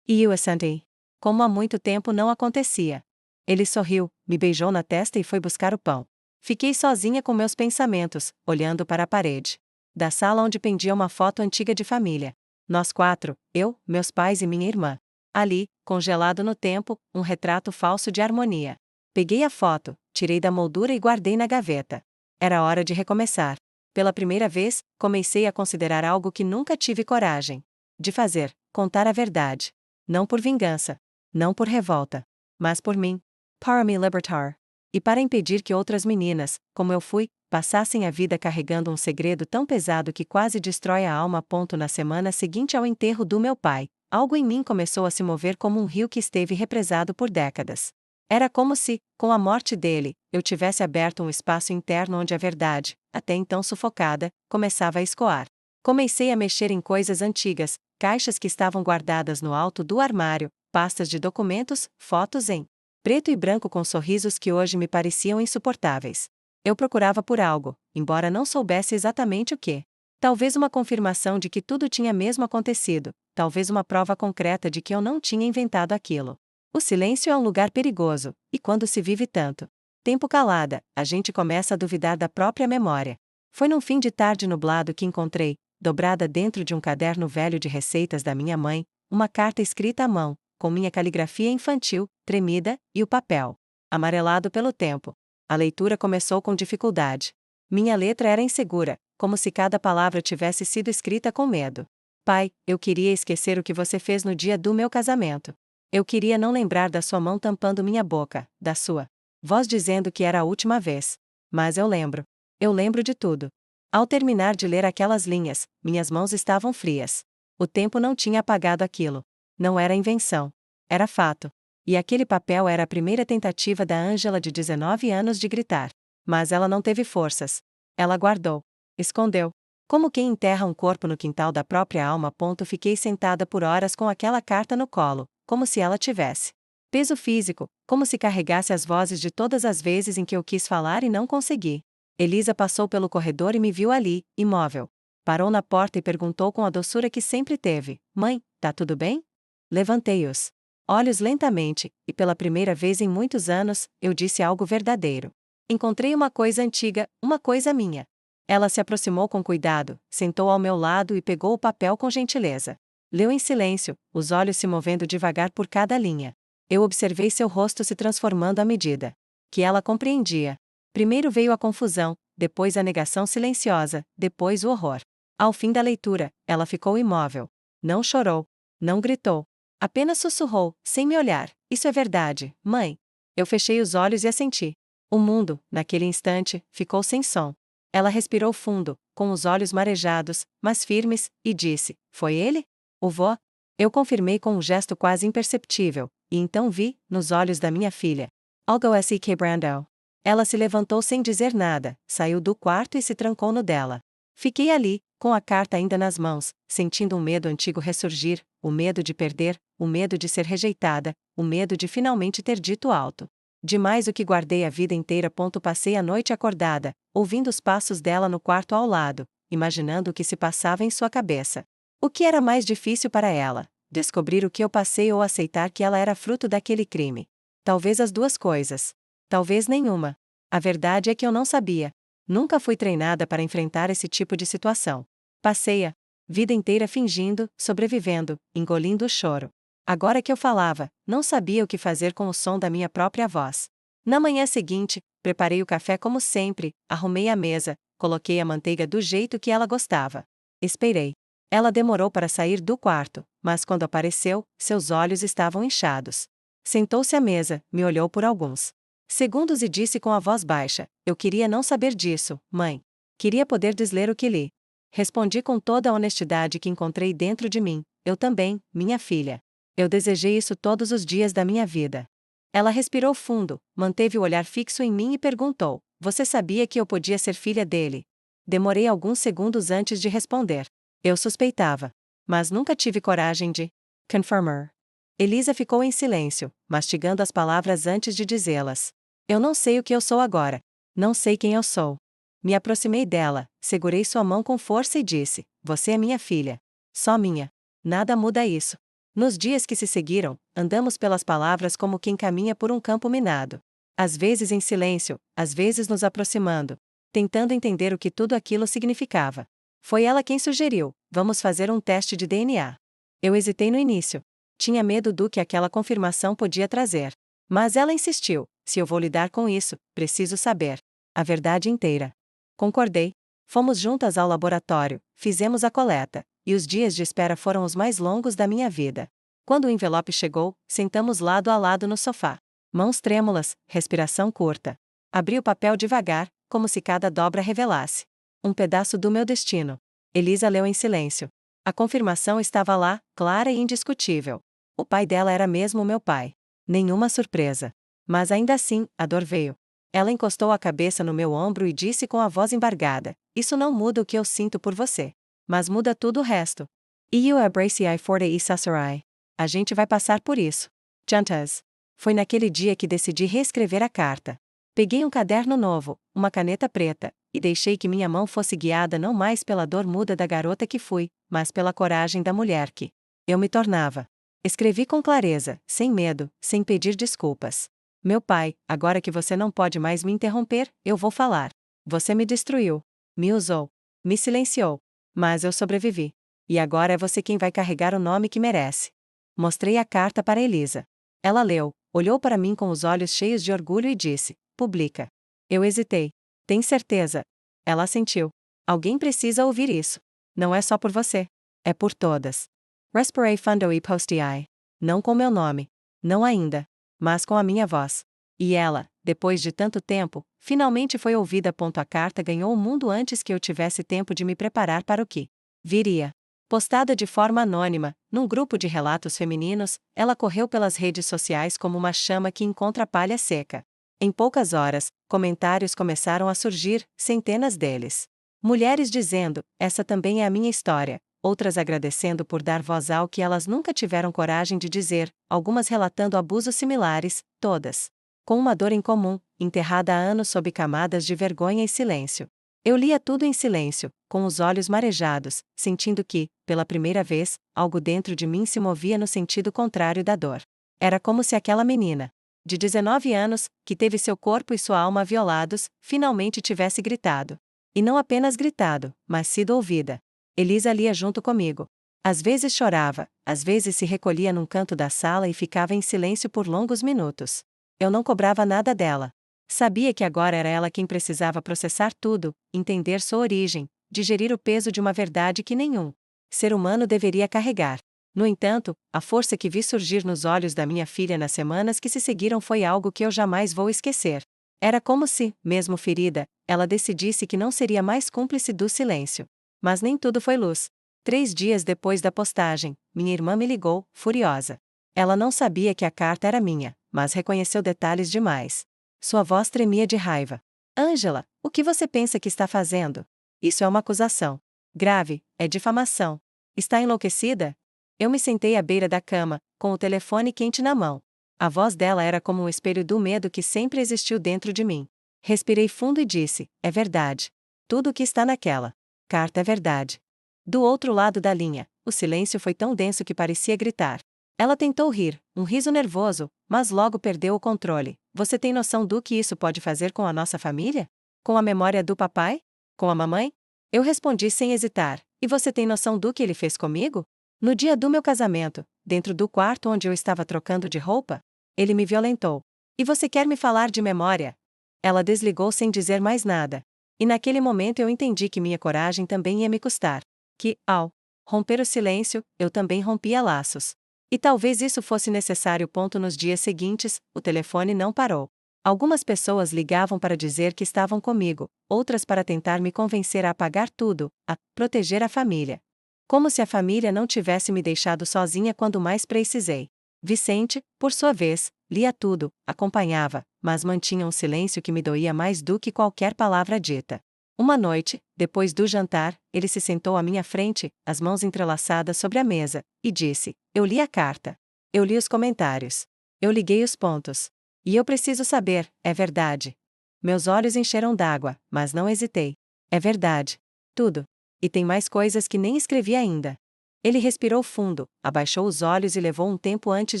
E eu assentei. Como há muito tempo não acontecia. Ele sorriu, me beijou na testa e foi buscar o pão. Fiquei sozinha com meus pensamentos, olhando para a parede da sala onde pendia uma foto antiga de família. Nós quatro, eu, meus pais e minha irmã. Ali, congelado no tempo, um retrato falso de harmonia. Peguei a foto, tirei da moldura e guardei na gaveta. Era hora de recomeçar. Pela primeira vez, comecei a considerar algo que nunca tive coragem de fazer: contar a verdade. Não por vingança. Não por revolta. Mas por mim. Para me libertar. E para impedir que outras meninas, como eu fui, passassem a vida carregando um segredo tão pesado que quase destrói a alma. Na semana seguinte ao enterro do meu pai, algo em mim começou a se mover como um rio que esteve represado por décadas. Era como se, com a morte dele, eu tivesse aberto um espaço interno onde a verdade, até então sufocada, começava a escoar. Comecei a mexer em coisas antigas, caixas que estavam guardadas no alto do armário, pastas de documentos, fotos em preto e branco com sorrisos que hoje me pareciam insuportáveis. Eu procurava por algo, embora não soubesse exatamente o que. Talvez uma confirmação de que tudo tinha mesmo acontecido, talvez uma prova concreta de que eu não tinha inventado aquilo. O silêncio é um lugar perigoso, e quando se vive tanto tempo calada, a gente começa a duvidar da própria memória. Foi num fim de tarde nublado que encontrei, dobrada dentro de um caderno velho de receitas da minha mãe, uma carta escrita à mão, com minha caligrafia infantil, tremida, e o papel amarelado pelo tempo. A leitura começou com dificuldade. Minha letra era insegura, como se cada palavra tivesse sido escrita com medo. Pai, eu queria esquecer o que você fez no dia do meu casamento. Eu queria não lembrar da sua mão tampando minha boca, da sua voz dizendo que era a última vez. Mas eu lembro. Eu lembro de tudo. Ao terminar de ler aquelas linhas, minhas mãos estavam frias. O tempo não tinha apagado aquilo. Não era invenção. Era fato. E aquele papel era a primeira tentativa da Ângela de 19 anos de gritar. Mas ela não teve forças. Ela guardou. Escondeu. Como quem enterra um corpo no quintal da própria alma. Fiquei sentada por horas com aquela carta no colo, como se ela tivesse peso físico, como se carregasse as vozes de todas as vezes em que eu quis falar e não consegui. Elisa passou pelo corredor e me viu ali, imóvel. Parou na porta e perguntou com a doçura que sempre teve: Mãe, tá tudo bem? Levantei os olhos lentamente, e pela primeira vez em muitos anos, eu disse algo verdadeiro. Encontrei uma coisa antiga, uma coisa minha. Ela se aproximou com cuidado, sentou ao meu lado e pegou o papel com gentileza. Leu em silêncio, os olhos se movendo devagar por cada linha. Eu observei seu rosto se transformando à medida que ela compreendia. Primeiro veio a confusão, depois a negação silenciosa, depois o horror. Ao fim da leitura, ela ficou imóvel. Não chorou. Não gritou. Apenas sussurrou, sem me olhar: isso é verdade, mãe. Eu fechei os olhos e assenti. O mundo, naquele instante, ficou sem som. Ela respirou fundo, com os olhos marejados, mas firmes, e disse: foi ele? O vô? Eu confirmei com um gesto quase imperceptível, e então vi, nos olhos da minha filha, algo se quebrando. Ela se levantou sem dizer nada, saiu do quarto e se trancou no dela. Fiquei ali, com a carta ainda nas mãos, sentindo um medo antigo ressurgir, o medo de perder, o medo de ser rejeitada, o medo de finalmente ter dito alto demais o que guardei a vida inteira. Passei a noite acordada, ouvindo os passos dela no quarto ao lado, imaginando o que se passava em sua cabeça. O que era mais difícil para ela? Descobrir o que eu passei ou aceitar que ela era fruto daquele crime? Talvez as duas coisas. Talvez nenhuma. A verdade é que eu não sabia. Nunca fui treinada para enfrentar esse tipo de situação. Passei a vida inteira fingindo, sobrevivendo, engolindo o choro. Agora que eu falava, não sabia o que fazer com o som da minha própria voz. Na manhã seguinte, preparei o café como sempre, arrumei a mesa, coloquei a manteiga do jeito que ela gostava. Esperei. Ela demorou para sair do quarto, mas quando apareceu, seus olhos estavam inchados. Sentou-se à mesa, me olhou por alguns segundos e disse com a voz baixa: "Eu queria não saber disso, mãe. Queria poder desler o que li." Respondi com toda a honestidade que encontrei dentro de mim: "Eu também, minha filha. Eu desejei isso todos os dias da minha vida." Ela respirou fundo, manteve o olhar fixo em mim e perguntou: "Você sabia que eu podia ser filha dele?" Demorei alguns segundos antes de responder. Eu suspeitava, mas nunca tive coragem de confirmar. Elisa ficou em silêncio, mastigando as palavras antes de dizê-las. Eu não sei o que eu sou agora. Não sei quem eu sou. Me aproximei dela, segurei sua mão com força e disse: "Você é minha filha. Só minha. Nada muda isso." Nos dias que se seguiram, andamos pelas palavras como quem caminha por um campo minado. Às vezes em silêncio, às vezes nos aproximando, tentando entender o que tudo aquilo significava. Foi ela quem sugeriu: "Vamos fazer um teste de DNA." Eu hesitei no início. Tinha medo do que aquela confirmação podia trazer. Mas ela insistiu: "Se eu vou lidar com isso, preciso saber a verdade inteira." Concordei. Fomos juntas ao laboratório, fizemos a coleta, e os dias de espera foram os mais longos da minha vida. Quando o envelope chegou, sentamos lado a lado no sofá. Mãos trêmulas, respiração curta. Abri o papel devagar, como se cada dobra revelasse um pedaço do meu destino. Elisa leu em silêncio. A confirmação estava lá, clara e indiscutível. O pai dela era mesmo meu pai. Nenhuma surpresa. Mas ainda assim, a dor veio. Ela encostou a cabeça no meu ombro e disse com a voz embargada: "Isso não muda o que eu sinto por você. Mas muda tudo o resto. E o abrace I forte e sasarai. A gente vai passar por isso. Juntas." Foi naquele dia que decidi reescrever a carta. Peguei um caderno novo, uma caneta preta, e deixei que minha mão fosse guiada não mais pela dor muda da garota que fui, mas pela coragem da mulher que eu me tornava. Escrevi com clareza, sem medo, sem pedir desculpas. "Meu pai, agora que você não pode mais me interromper, eu vou falar. Você me destruiu. Me usou. Me silenciou. Mas eu sobrevivi. E agora é você quem vai carregar o nome que merece." Mostrei a carta para Elisa. Ela leu, olhou para mim com os olhos cheios de orgulho e disse: "Publica." Eu hesitei. "Tem certeza?" Ela assentiu. "Alguém precisa ouvir isso. Não é só por você. É por todas." Respirei fundo e postei. Não com meu nome. Não ainda. Mas com a minha voz. E ela, depois de tanto tempo, finalmente foi ouvida. A carta ganhou o mundo antes que eu tivesse tempo de me preparar para o que viria. Postada de forma anônima, num grupo de relatos femininos, ela correu pelas redes sociais como uma chama que encontra palha seca. Em poucas horas, comentários começaram a surgir, centenas deles. Mulheres dizendo: "Essa também é a minha história." Outras agradecendo por dar voz ao que elas nunca tiveram coragem de dizer, algumas relatando abusos similares, todas com uma dor em comum, enterrada há anos sob camadas de vergonha e silêncio. Eu lia tudo em silêncio, com os olhos marejados, sentindo que, pela primeira vez, algo dentro de mim se movia no sentido contrário da dor. Era como se aquela menina, de 19 anos, que teve seu corpo e sua alma violados, finalmente tivesse gritado. E não apenas gritado, mas sido ouvida. Elisa lia junto comigo. Às vezes chorava, às vezes se recolhia num canto da sala e ficava em silêncio por longos minutos. Eu não cobrava nada dela. Sabia que agora era ela quem precisava processar tudo, entender sua origem, digerir o peso de uma verdade que nenhum ser humano deveria carregar. No entanto, a força que vi surgir nos olhos da minha filha nas semanas que se seguiram foi algo que eu jamais vou esquecer. Era como se, mesmo ferida, ela decidisse que não seria mais cúmplice do silêncio. Mas nem tudo foi luz. 3 dias depois da postagem, minha irmã me ligou, furiosa. Ela não sabia que a carta era minha, mas reconheceu detalhes demais. Sua voz tremia de raiva. "Ângela, o que você pensa que está fazendo? Isso é uma acusação. Grave, é difamação. Está enlouquecida? Eu me sentei à beira da cama, com o telefone quente na mão. A voz dela era como um espelho do medo que sempre existiu dentro de mim. Respirei fundo e disse: é verdade. Tudo o que está naquela carta é verdade. Do outro lado da linha, o silêncio foi tão denso que parecia gritar. Ela tentou rir, um riso nervoso, mas logo perdeu o controle. Você tem noção do que isso pode fazer com a nossa família? Com a memória do papai? Com a mamãe? Eu respondi sem hesitar: e você tem noção do que ele fez comigo? No dia do meu casamento, dentro do quarto onde eu estava trocando de roupa, ele me violentou. E você quer me falar de memória? Ela desligou sem dizer mais nada. E naquele momento eu entendi que minha coragem também ia me custar. Que, ao romper o silêncio, eu também rompia laços. E talvez isso fosse necessário. Nos dias seguintes, o telefone não parou. Algumas pessoas ligavam para dizer que estavam comigo, outras para tentar me convencer a apagar tudo, a proteger a família. Como se a família não tivesse me deixado sozinha quando mais precisei. Vicente, por sua vez, lia tudo, acompanhava, mas mantinha um silêncio que me doía mais do que qualquer palavra dita. Uma noite, depois do jantar, ele se sentou à minha frente, as mãos entrelaçadas sobre a mesa, e disse: eu li a carta. Eu li os comentários. Eu liguei os pontos. E eu preciso saber, é verdade. Meus olhos encheram d'água, mas não hesitei. É verdade. Tudo. E tem mais coisas que nem escrevi ainda. Ele respirou fundo, abaixou os olhos e levou um tempo antes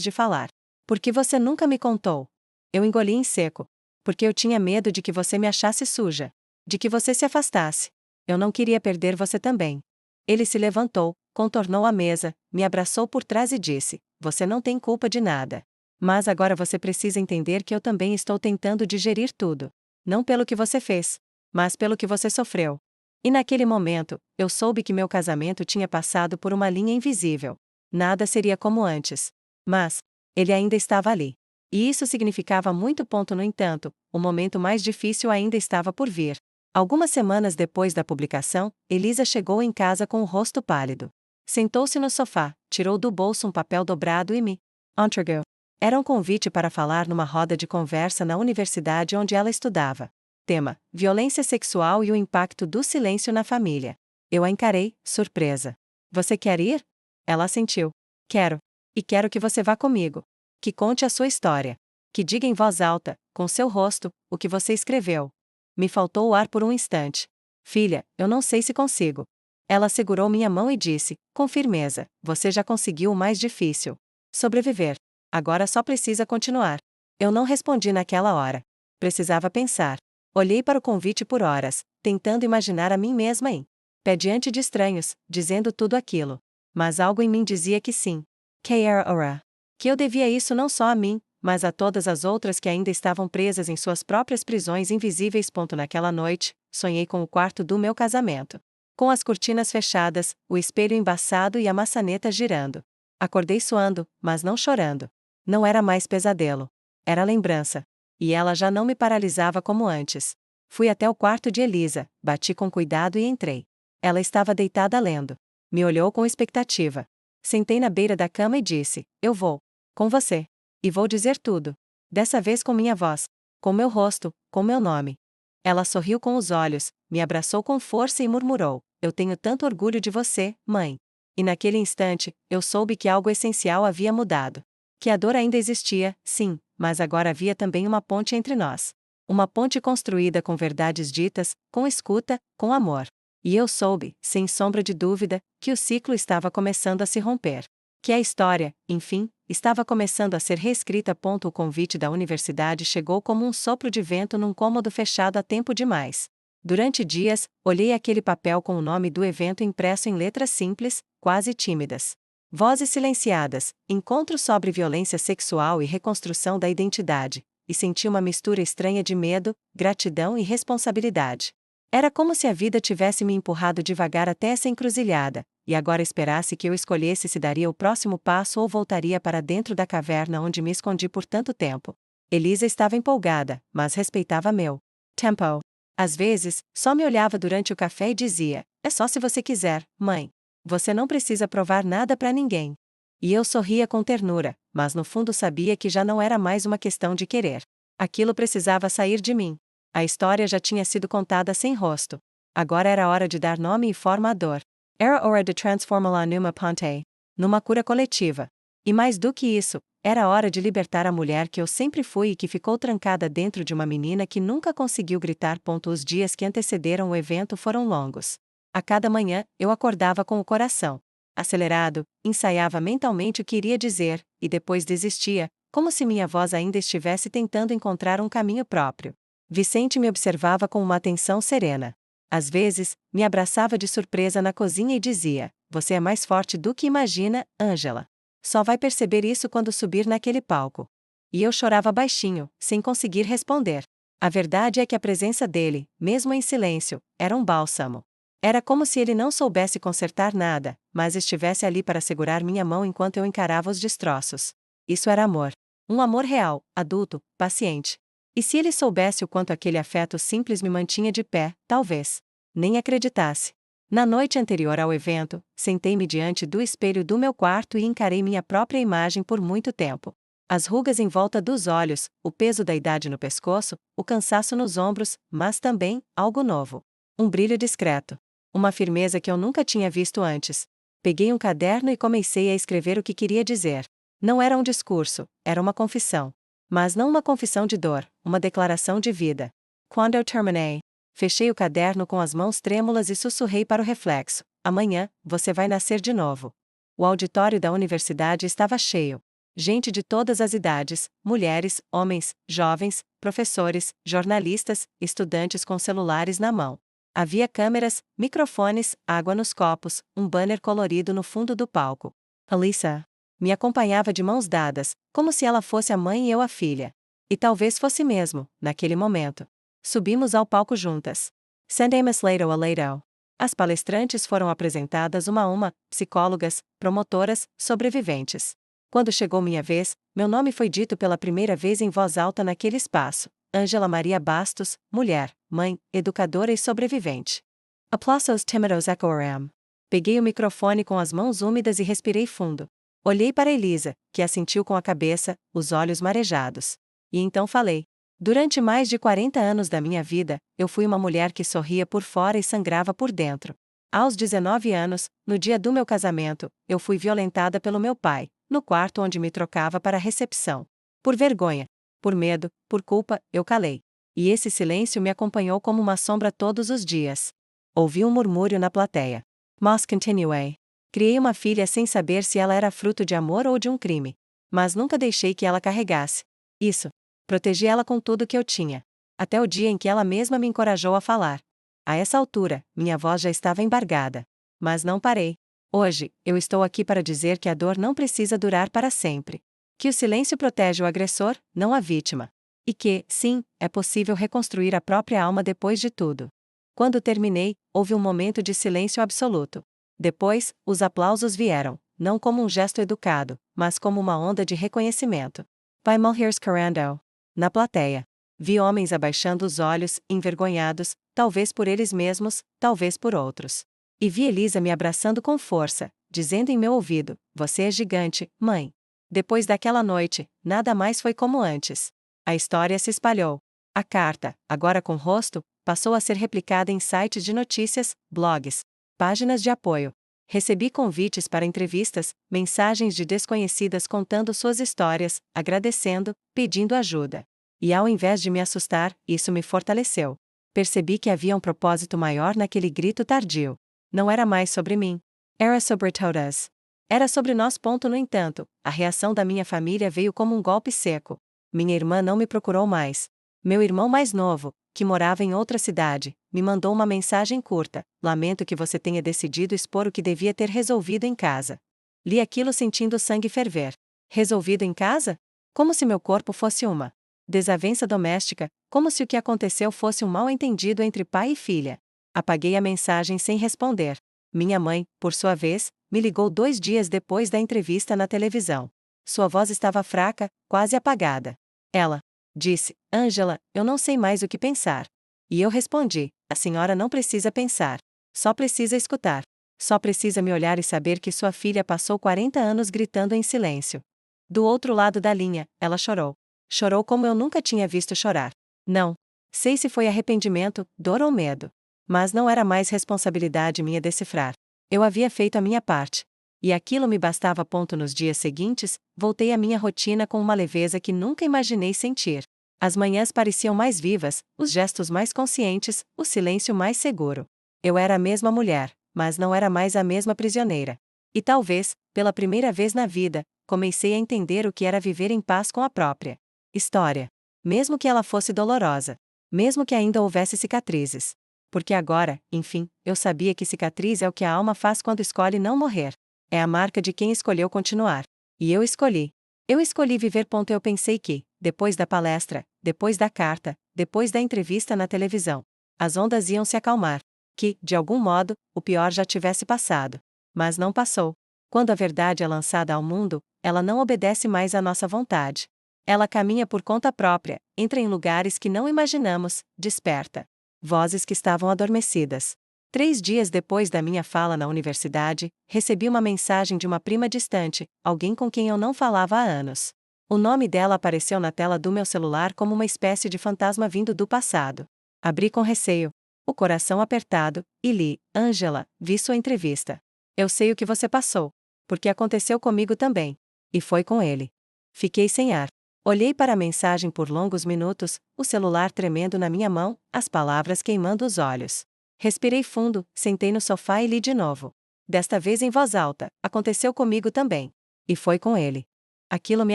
de falar. Por que você nunca me contou? Eu engoli em seco. Porque eu tinha medo de que você me achasse suja. De que você se afastasse. Eu não queria perder você também. Ele se levantou, contornou a mesa, me abraçou por trás e disse: você não tem culpa de nada. Mas agora você precisa entender que eu também estou tentando digerir tudo. Não pelo que você fez, mas pelo que você sofreu. E naquele momento, eu soube que meu casamento tinha passado por uma linha invisível. Nada seria como antes. Mas ele ainda estava ali. E isso significava muito. No entanto, o momento mais difícil ainda estava por vir. Algumas semanas depois da publicação, Elisa chegou em casa com o rosto pálido. Sentou-se no sofá, tirou do bolso um papel dobrado e me entregou. Era um convite para falar numa roda de conversa na universidade onde ela estudava. Tema: violência sexual e o impacto do silêncio na família. Eu a encarei, surpresa. Você quer ir? Ela assentiu. Quero. E quero que você vá comigo. Que conte a sua história. Que diga em voz alta, com seu rosto, o que você escreveu. Me faltou o ar por um instante. Filha, eu não sei se consigo. Ela segurou minha mão e disse, com firmeza: você já conseguiu o mais difícil. Sobreviver. Agora só precisa continuar. Eu não respondi naquela hora. Precisava pensar. Olhei para o convite por horas, tentando imaginar a mim mesma em pé diante de estranhos, dizendo tudo aquilo. Mas algo em mim dizia que sim. Que eu devia isso não só a mim, mas a todas as outras que ainda estavam presas em suas próprias prisões invisíveis. Naquela noite, sonhei com o quarto do meu casamento. Com as cortinas fechadas, o espelho embaçado e a maçaneta girando. Acordei suando, mas não chorando. Não era mais pesadelo. Era lembrança. E ela já não me paralisava como antes. Fui até o quarto de Elisa, bati com cuidado e entrei. Ela estava deitada lendo. Me olhou com expectativa. Sentei na beira da cama e disse: eu vou. Com você. E vou dizer tudo. Dessa vez com minha voz. Com meu rosto, com meu nome. Ela sorriu com os olhos, me abraçou com força e murmurou: eu tenho tanto orgulho de você, mãe. E naquele instante, eu soube que algo essencial havia mudado. Que a dor ainda existia, sim, mas agora havia também uma ponte entre nós. Uma ponte construída com verdades ditas, com escuta, com amor. E eu soube, sem sombra de dúvida, que o ciclo estava começando a se romper. Que a história, enfim, estava começando a ser reescrita. O convite da universidade chegou como um sopro de vento num cômodo fechado há tempo demais. Durante dias, olhei aquele papel com o nome do evento impresso em letras simples, quase tímidas. Vozes silenciadas, encontro sobre violência sexual e reconstrução da identidade, e senti uma mistura estranha de medo, gratidão e responsabilidade. Era como se a vida tivesse me empurrado devagar até essa encruzilhada, e agora esperasse que eu escolhesse se daria o próximo passo ou voltaria para dentro da caverna onde me escondi por tanto tempo. Elisa estava empolgada, mas respeitava meu tempo. Às vezes, só me olhava durante o café e dizia: é só se você quiser, mãe. Você não precisa provar nada para ninguém. E eu sorria com ternura, mas no fundo sabia que já não era mais uma questão de querer. Aquilo precisava sair de mim. A história já tinha sido contada sem rosto. Agora era hora de dar nome e forma à dor. Era hora de transformá-la numa ponte, numa cura coletiva. E mais do que isso, era hora de libertar a mulher que eu sempre fui e que ficou trancada dentro de uma menina que nunca conseguiu gritar. Os dias que antecederam o evento foram longos. A cada manhã, eu acordava com o coração acelerado, ensaiava mentalmente o que iria dizer, e depois desistia, como se minha voz ainda estivesse tentando encontrar um caminho próprio. Vicente me observava com uma atenção serena. Às vezes, me abraçava de surpresa na cozinha e dizia: "Você é mais forte do que imagina, Ângela. Só vai perceber isso quando subir naquele palco." E eu chorava baixinho, sem conseguir responder. A verdade é que a presença dele, mesmo em silêncio, era um bálsamo. Era como se ele não soubesse consertar nada, mas estivesse ali para segurar minha mão enquanto eu encarava os destroços. Isso era amor. Um amor real, adulto, paciente. E se ele soubesse o quanto aquele afeto simples me mantinha de pé, talvez nem acreditasse. Na noite anterior ao evento, sentei-me diante do espelho do meu quarto e encarei minha própria imagem por muito tempo. As rugas em volta dos olhos, o peso da idade no pescoço, o cansaço nos ombros, mas também algo novo. Um brilho discreto. Uma firmeza que eu nunca tinha visto antes. Peguei um caderno e comecei a escrever o que queria dizer. Não era um discurso, era uma confissão. Mas não uma confissão de dor, uma declaração de vida. Quando eu terminei, fechei o caderno com as mãos trêmulas e sussurrei para o reflexo: "Amanhã, você vai nascer de novo." O auditório da universidade estava cheio. Gente de todas as idades, mulheres, homens, jovens, professores, jornalistas, estudantes com celulares na mão. Havia câmeras, microfones, água nos copos, um banner colorido no fundo do palco. Alissa me acompanhava de mãos dadas, como se ela fosse a mãe e eu a filha. E talvez fosse mesmo, naquele momento. Subimos ao palco juntas. Sentamos lado a lado. As palestrantes foram apresentadas uma a uma, psicólogas, promotoras, sobreviventes. Quando chegou minha vez, meu nome foi dito pela primeira vez em voz alta naquele espaço: Ângela Maria Bastos, mulher, mãe, educadora e sobrevivente. Aplausos tímidos ecoaram. Peguei o microfone com as mãos úmidas e respirei fundo. Olhei para Elisa, que assentiu com a cabeça, os olhos marejados. E então falei. Durante mais de 40 anos da minha vida, eu fui uma mulher que sorria por fora e sangrava por dentro. Aos 19 anos, no dia do meu casamento, eu fui violentada pelo meu pai, no quarto onde me trocava para a recepção. Por vergonha, por medo, por culpa, eu calei. E esse silêncio me acompanhou como uma sombra todos os dias. Ouvi um murmúrio na plateia. Mas continuei. Criei uma filha sem saber se ela era fruto de amor ou de um crime. Mas nunca deixei que ela carregasse isso. Protegi ela com tudo que eu tinha. Até o dia em que ela mesma me encorajou a falar. A essa altura, minha voz já estava embargada. Mas não parei. Hoje, eu estou aqui para dizer que a dor não precisa durar para sempre. Que o silêncio protege o agressor, não a vítima. E que, sim, é possível reconstruir a própria alma depois de tudo. Quando terminei, houve um momento de silêncio absoluto. Depois, os aplausos vieram, não como um gesto educado, mas como uma onda de reconhecimento. By mulheres carando. Na plateia. Vi homens abaixando os olhos, envergonhados, talvez por eles mesmos, talvez por outros. E vi Elisa me abraçando com força, dizendo em meu ouvido: "Você é gigante, mãe." Depois daquela noite, nada mais foi como antes. A história se espalhou. A carta, agora com rosto, passou a ser replicada em sites de notícias, blogs, páginas de apoio. Recebi convites para entrevistas, mensagens de desconhecidas contando suas histórias, agradecendo, pedindo ajuda. E ao invés de me assustar, isso me fortaleceu. Percebi que havia um propósito maior naquele grito tardio. Não era mais sobre mim. Era sobre todas. Era sobre nós. No entanto, a reação da minha família veio como um golpe seco. Minha irmã não me procurou mais. Meu irmão mais novo, que morava em outra cidade, me mandou uma mensagem curta: "Lamento que você tenha decidido expor o que devia ter resolvido em casa." Li aquilo sentindo o sangue ferver. Resolvido em casa? Como se meu corpo fosse uma desavença doméstica, como se o que aconteceu fosse um mal-entendido entre pai e filha. Apaguei a mensagem sem responder. Minha mãe, por sua vez, me ligou 2 dias depois da entrevista na televisão. Sua voz estava fraca, quase apagada. Ela disse: "Ângela, eu não sei mais o que pensar." E eu respondi: "A senhora não precisa pensar. Só precisa escutar. Só precisa me olhar e saber que sua filha passou 40 anos gritando em silêncio." Do outro lado da linha, ela chorou. Chorou como eu nunca tinha visto chorar. Não sei se foi arrependimento, dor ou medo. Mas não era mais responsabilidade minha decifrar. Eu havia feito a minha parte. E aquilo me bastava. Nos dias seguintes, voltei à minha rotina com uma leveza que nunca imaginei sentir. As manhãs pareciam mais vivas, os gestos mais conscientes, o silêncio mais seguro. Eu era a mesma mulher, mas não era mais a mesma prisioneira. E talvez, pela primeira vez na vida, comecei a entender o que era viver em paz com a própria história. Mesmo que ela fosse dolorosa. Mesmo que ainda houvesse cicatrizes. Porque agora, enfim, eu sabia que cicatriz é o que a alma faz quando escolhe não morrer. É a marca de quem escolheu continuar. E eu escolhi. Eu escolhi viver. Eu pensei que, depois da palestra, depois da carta, depois da entrevista na televisão, as ondas iam se acalmar. Que, de algum modo, o pior já tivesse passado. Mas não passou. Quando a verdade é lançada ao mundo, ela não obedece mais à nossa vontade. Ela caminha por conta própria, entra em lugares que não imaginamos, desperta vozes que estavam adormecidas. 3 dias depois da minha fala na universidade, recebi uma mensagem de uma prima distante, alguém com quem eu não falava há anos. O nome dela apareceu na tela do meu celular como uma espécie de fantasma vindo do passado. Abri com receio, o coração apertado, e li: Ângela, vi sua entrevista. Eu sei o que você passou. Porque aconteceu comigo também. E foi com ele. Fiquei sem ar. Olhei para a mensagem por longos minutos, o celular tremendo na minha mão, as palavras queimando os olhos. Respirei fundo, sentei no sofá e li de novo. Desta vez em voz alta: aconteceu comigo também. E foi com ele. Aquilo me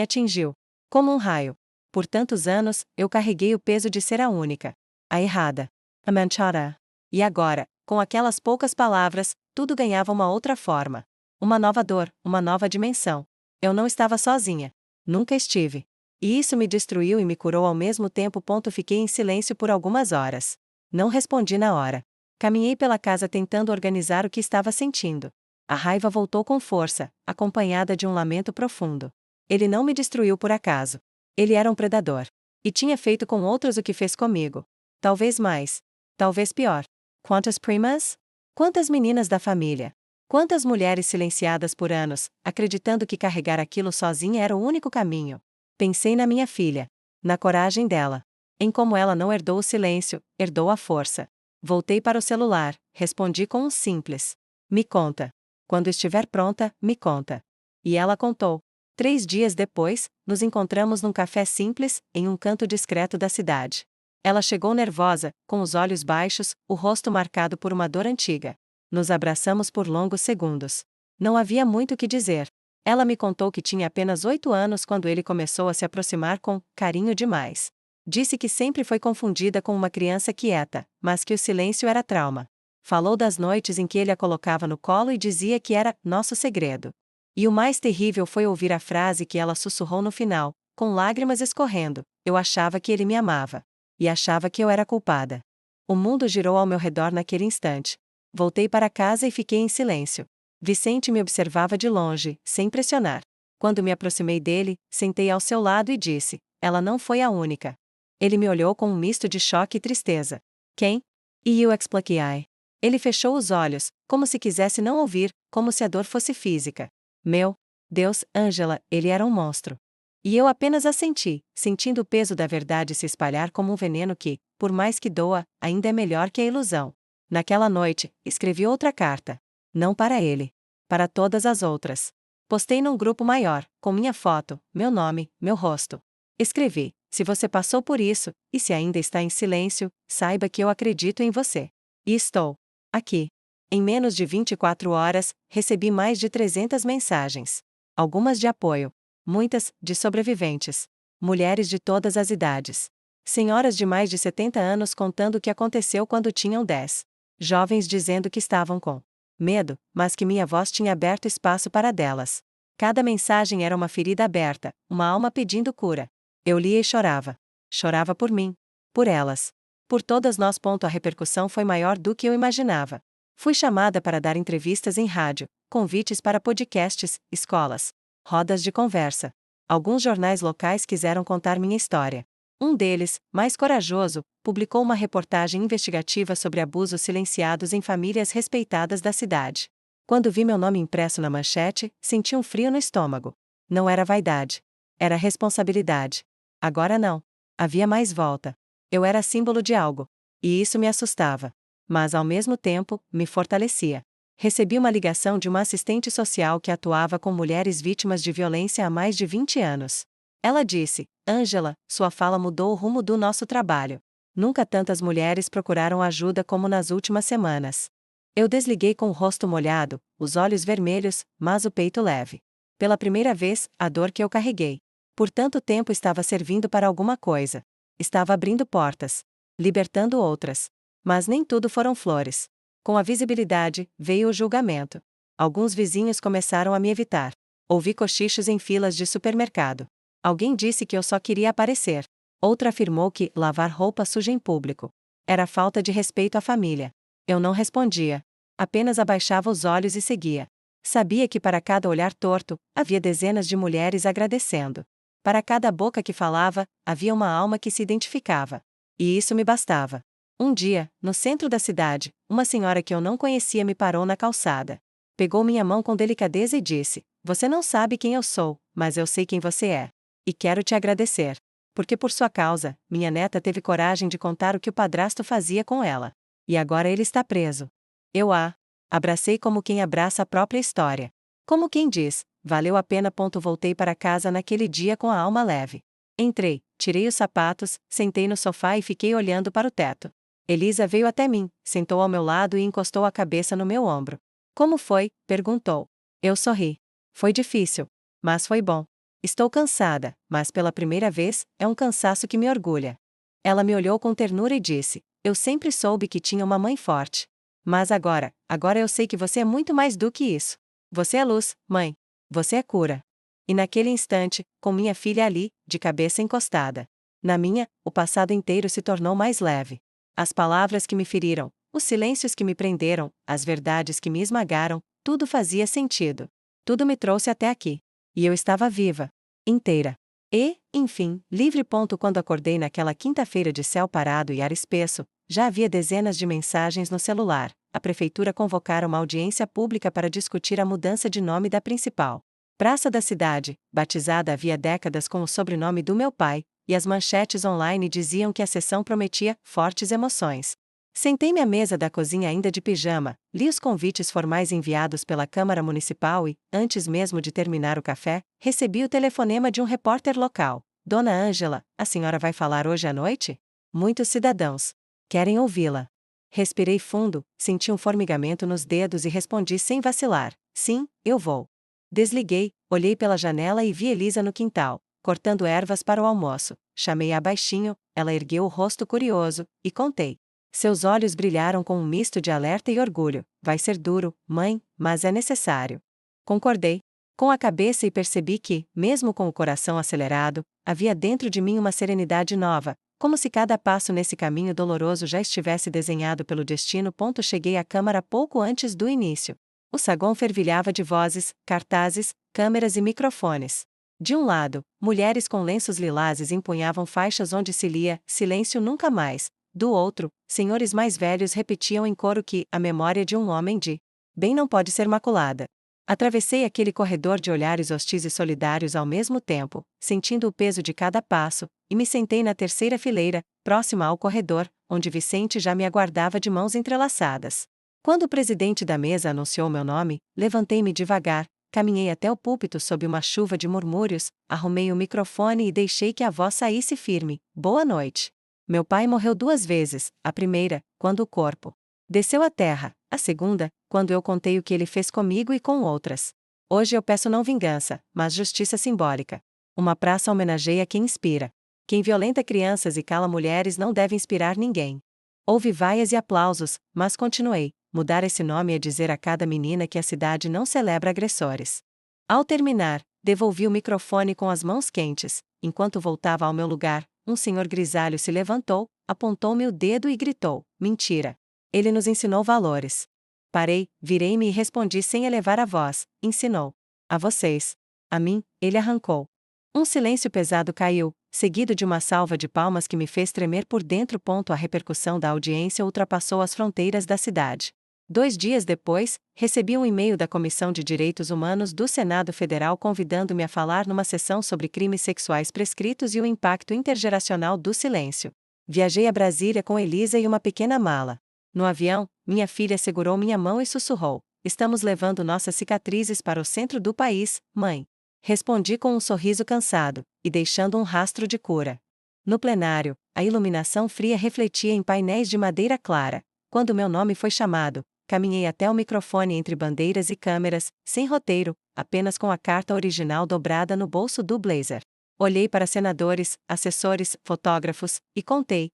atingiu. Como um raio. Por tantos anos, eu carreguei o peso de ser a única. A errada. A manchada. E agora, com aquelas poucas palavras, tudo ganhava uma outra forma. Uma nova dor, uma nova dimensão. Eu não estava sozinha. Nunca estive. E isso me destruiu e me curou ao mesmo tempo. Fiquei em silêncio por algumas horas. Não respondi na hora. Caminhei pela casa tentando organizar o que estava sentindo. A raiva voltou com força, acompanhada de um lamento profundo. Ele não me destruiu por acaso. Ele era um predador. E tinha feito com outros o que fez comigo. Talvez mais. Talvez pior. Quantas primas? Quantas meninas da família? Quantas mulheres silenciadas por anos, acreditando que carregar aquilo sozinha era o único caminho? Pensei na minha filha. Na coragem dela. Em como ela não herdou o silêncio, herdou a força. Voltei para o celular, respondi com um simples: me conta. Quando estiver pronta, me conta. E ela contou. 3 dias depois, nos encontramos num café simples, em um canto discreto da cidade. Ela chegou nervosa, com os olhos baixos, o rosto marcado por uma dor antiga. Nos abraçamos por longos segundos. Não havia muito o que dizer. Ela me contou que tinha apenas 8 anos quando ele começou a se aproximar com carinho demais. Disse que sempre foi confundida com uma criança quieta, mas que o silêncio era trauma. Falou das noites em que ele a colocava no colo e dizia que era nosso segredo. E o mais terrível foi ouvir a frase que ela sussurrou no final, com lágrimas escorrendo: eu achava que ele me amava. E achava que eu era culpada. O mundo girou ao meu redor naquele instante. Voltei para casa e fiquei em silêncio. Vicente me observava de longe, sem pressionar. Quando me aproximei dele, sentei ao seu lado e disse: ela não foi a única. Ele me olhou com um misto de choque e tristeza. Quem? E eu expliquei. Ele fechou os olhos, como se quisesse não ouvir, como se a dor fosse física. Meu Deus, Ângela, ele era um monstro. E eu apenas assenti, sentindo o peso da verdade se espalhar como um veneno que, por mais que doa, ainda é melhor que a ilusão. Naquela noite, escrevi outra carta. Não para ele. Para todas as outras. Postei num grupo maior, com minha foto, meu nome, meu rosto. Escrevi: se você passou por isso, e se ainda está em silêncio, saiba que eu acredito em você. E estou aqui. Em menos de 24 horas, recebi mais de 300 mensagens. Algumas de apoio. Muitas, de sobreviventes. Mulheres de todas as idades. Senhoras de mais de 70 anos contando o que aconteceu quando tinham 10. Jovens dizendo que estavam com medo, mas que minha voz tinha aberto espaço para delas. Cada mensagem era uma ferida aberta, uma alma pedindo cura. Eu lia e chorava. Chorava por mim. Por elas. Por todas nós. A repercussão foi maior do que eu imaginava. Fui chamada para dar entrevistas em rádio, convites para podcasts, escolas, rodas de conversa. Alguns jornais locais quiseram contar minha história. Um deles, mais corajoso, publicou uma reportagem investigativa sobre abusos silenciados em famílias respeitadas da cidade. Quando vi meu nome impresso na manchete, senti um frio no estômago. Não era vaidade. Era responsabilidade. Agora não. Havia mais volta. Eu era símbolo de algo. E isso me assustava. mas ao mesmo tempo, me fortalecia. Recebi uma ligação de uma assistente social que atuava com mulheres vítimas de violência há mais de 20 anos. Ela disse: "Ângela, sua fala mudou o rumo do nosso trabalho. Nunca tantas mulheres procuraram ajuda como nas últimas semanas." Eu desliguei com o rosto molhado, os olhos vermelhos, mas o peito leve. Pela primeira vez, a dor que eu carreguei por tanto tempo estava servindo para alguma coisa. Estava abrindo portas, libertando outras. Mas nem tudo foram flores. Com a visibilidade, veio o julgamento. Alguns vizinhos começaram a me evitar. Ouvi cochichos em filas de supermercado. Alguém disse que eu só queria aparecer. Outra afirmou que lavar roupa suja em público era falta de respeito à família. Eu não respondia. Apenas abaixava os olhos e seguia. Sabia que para cada olhar torto, havia dezenas de mulheres agradecendo. Para cada boca que falava, havia uma alma que se identificava. E isso me bastava. Um dia, no centro da cidade, uma senhora que eu não conhecia me parou na calçada. Pegou minha mão com delicadeza e disse: "Você não sabe quem eu sou, mas eu sei quem você é. E quero te agradecer. Porque por sua causa, minha neta teve coragem de contar o que o padrasto fazia com ela. E agora ele está preso." Eu a abracei como quem abraça a própria história. Como quem diz: valeu a pena. Voltei para casa naquele dia com a alma leve. Entrei, tirei os sapatos, sentei no sofá e fiquei olhando para o teto. Elisa veio até mim, sentou ao meu lado e encostou a cabeça no meu ombro. "Como foi?" perguntou. Eu sorri. "Foi difícil. Mas foi bom. Estou cansada, mas pela primeira vez, é um cansaço que me orgulha." Ela me olhou com ternura e disse: "Eu sempre soube que tinha uma mãe forte. Mas agora eu sei que você é muito mais do que isso. Você é luz, mãe. Você é cura." E naquele instante, com minha filha ali, de cabeça encostada na minha, o passado inteiro se tornou mais leve. As palavras que me feriram, os silêncios que me prenderam, as verdades que me esmagaram, tudo fazia sentido. Tudo me trouxe até aqui. E eu estava viva. Inteira. E, enfim, livre. Quando acordei naquela quinta-feira de céu parado e ar espesso, já havia dezenas de mensagens no celular. A prefeitura convocara uma audiência pública para discutir a mudança de nome da principal praça da cidade, batizada havia décadas com o sobrenome do meu pai, e as manchetes online diziam que a sessão prometia fortes emoções. Sentei-me à mesa da cozinha ainda de pijama, li os convites formais enviados pela Câmara Municipal e, antes mesmo de terminar o café, recebi o telefonema de um repórter local. "Dona Ângela, a senhora vai falar hoje à noite? Muitos cidadãos querem ouvi-la." Respirei fundo, senti um formigamento nos dedos e respondi sem vacilar: "Sim, eu vou." Desliguei, olhei pela janela e vi Elisa no quintal, cortando ervas para o almoço. Chamei-a baixinho, ela ergueu o rosto curioso, e contei. Seus olhos brilharam com um misto de alerta e orgulho. "Vai ser duro, mãe, mas é necessário." Concordei com a cabeça e percebi que, mesmo com o coração acelerado, havia dentro de mim uma serenidade nova, como se cada passo nesse caminho doloroso já estivesse desenhado pelo destino. Cheguei à câmara pouco antes do início. O saguão fervilhava de vozes, cartazes, câmeras e microfones. De um lado, mulheres com lenços lilazes empunhavam faixas onde se lia "Silêncio nunca mais." Do outro, senhores mais velhos repetiam em coro que a memória de um homem de bem não pode ser maculada. Atravessei aquele corredor de olhares hostis e solidários ao mesmo tempo, sentindo o peso de cada passo, e me sentei na terceira fileira, próxima ao corredor, onde Vicente já me aguardava de mãos entrelaçadas. Quando o presidente da mesa anunciou meu nome, levantei-me devagar, caminhei até o púlpito sob uma chuva de murmúrios, arrumei o microfone e deixei que a voz saísse firme: "Boa noite. Meu pai morreu 2 vezes, a primeira, quando o corpo desceu à terra, a segunda, quando eu contei o que ele fez comigo e com outras. Hoje eu peço não vingança, mas justiça simbólica. Uma praça homenageia quem inspira. Quem violenta crianças e cala mulheres não deve inspirar ninguém." Houve vaias e aplausos, mas continuei. Mudar esse nome é dizer a cada menina que a cidade não celebra agressores. Ao terminar, devolvi o microfone com as mãos quentes. Enquanto voltava ao meu lugar, um senhor grisalho se levantou, apontou-me o dedo e gritou: "Mentira. Ele nos ensinou valores." Parei, virei-me e respondi sem elevar a voz: "Ensinou. A vocês. A mim, ele arrancou." Um silêncio pesado caiu, seguido de uma salva de palmas que me fez tremer por dentro. A repercussão da audiência ultrapassou as fronteiras da cidade. 2 dias depois, recebi um e-mail da Comissão de Direitos Humanos do Senado Federal convidando-me a falar numa sessão sobre crimes sexuais prescritos e o impacto intergeracional do silêncio. Viajei a Brasília com Elisa e uma pequena mala. No avião, minha filha segurou minha mão e sussurrou: "Estamos levando nossas cicatrizes para o centro do país, mãe." Respondi com um sorriso cansado, e deixando um rastro de cura. No plenário, a iluminação fria refletia em painéis de madeira clara. Quando meu nome foi chamado, caminhei até o microfone entre bandeiras e câmeras, sem roteiro, apenas com a carta original dobrada no bolso do blazer. Olhei para senadores, assessores, fotógrafos, e contei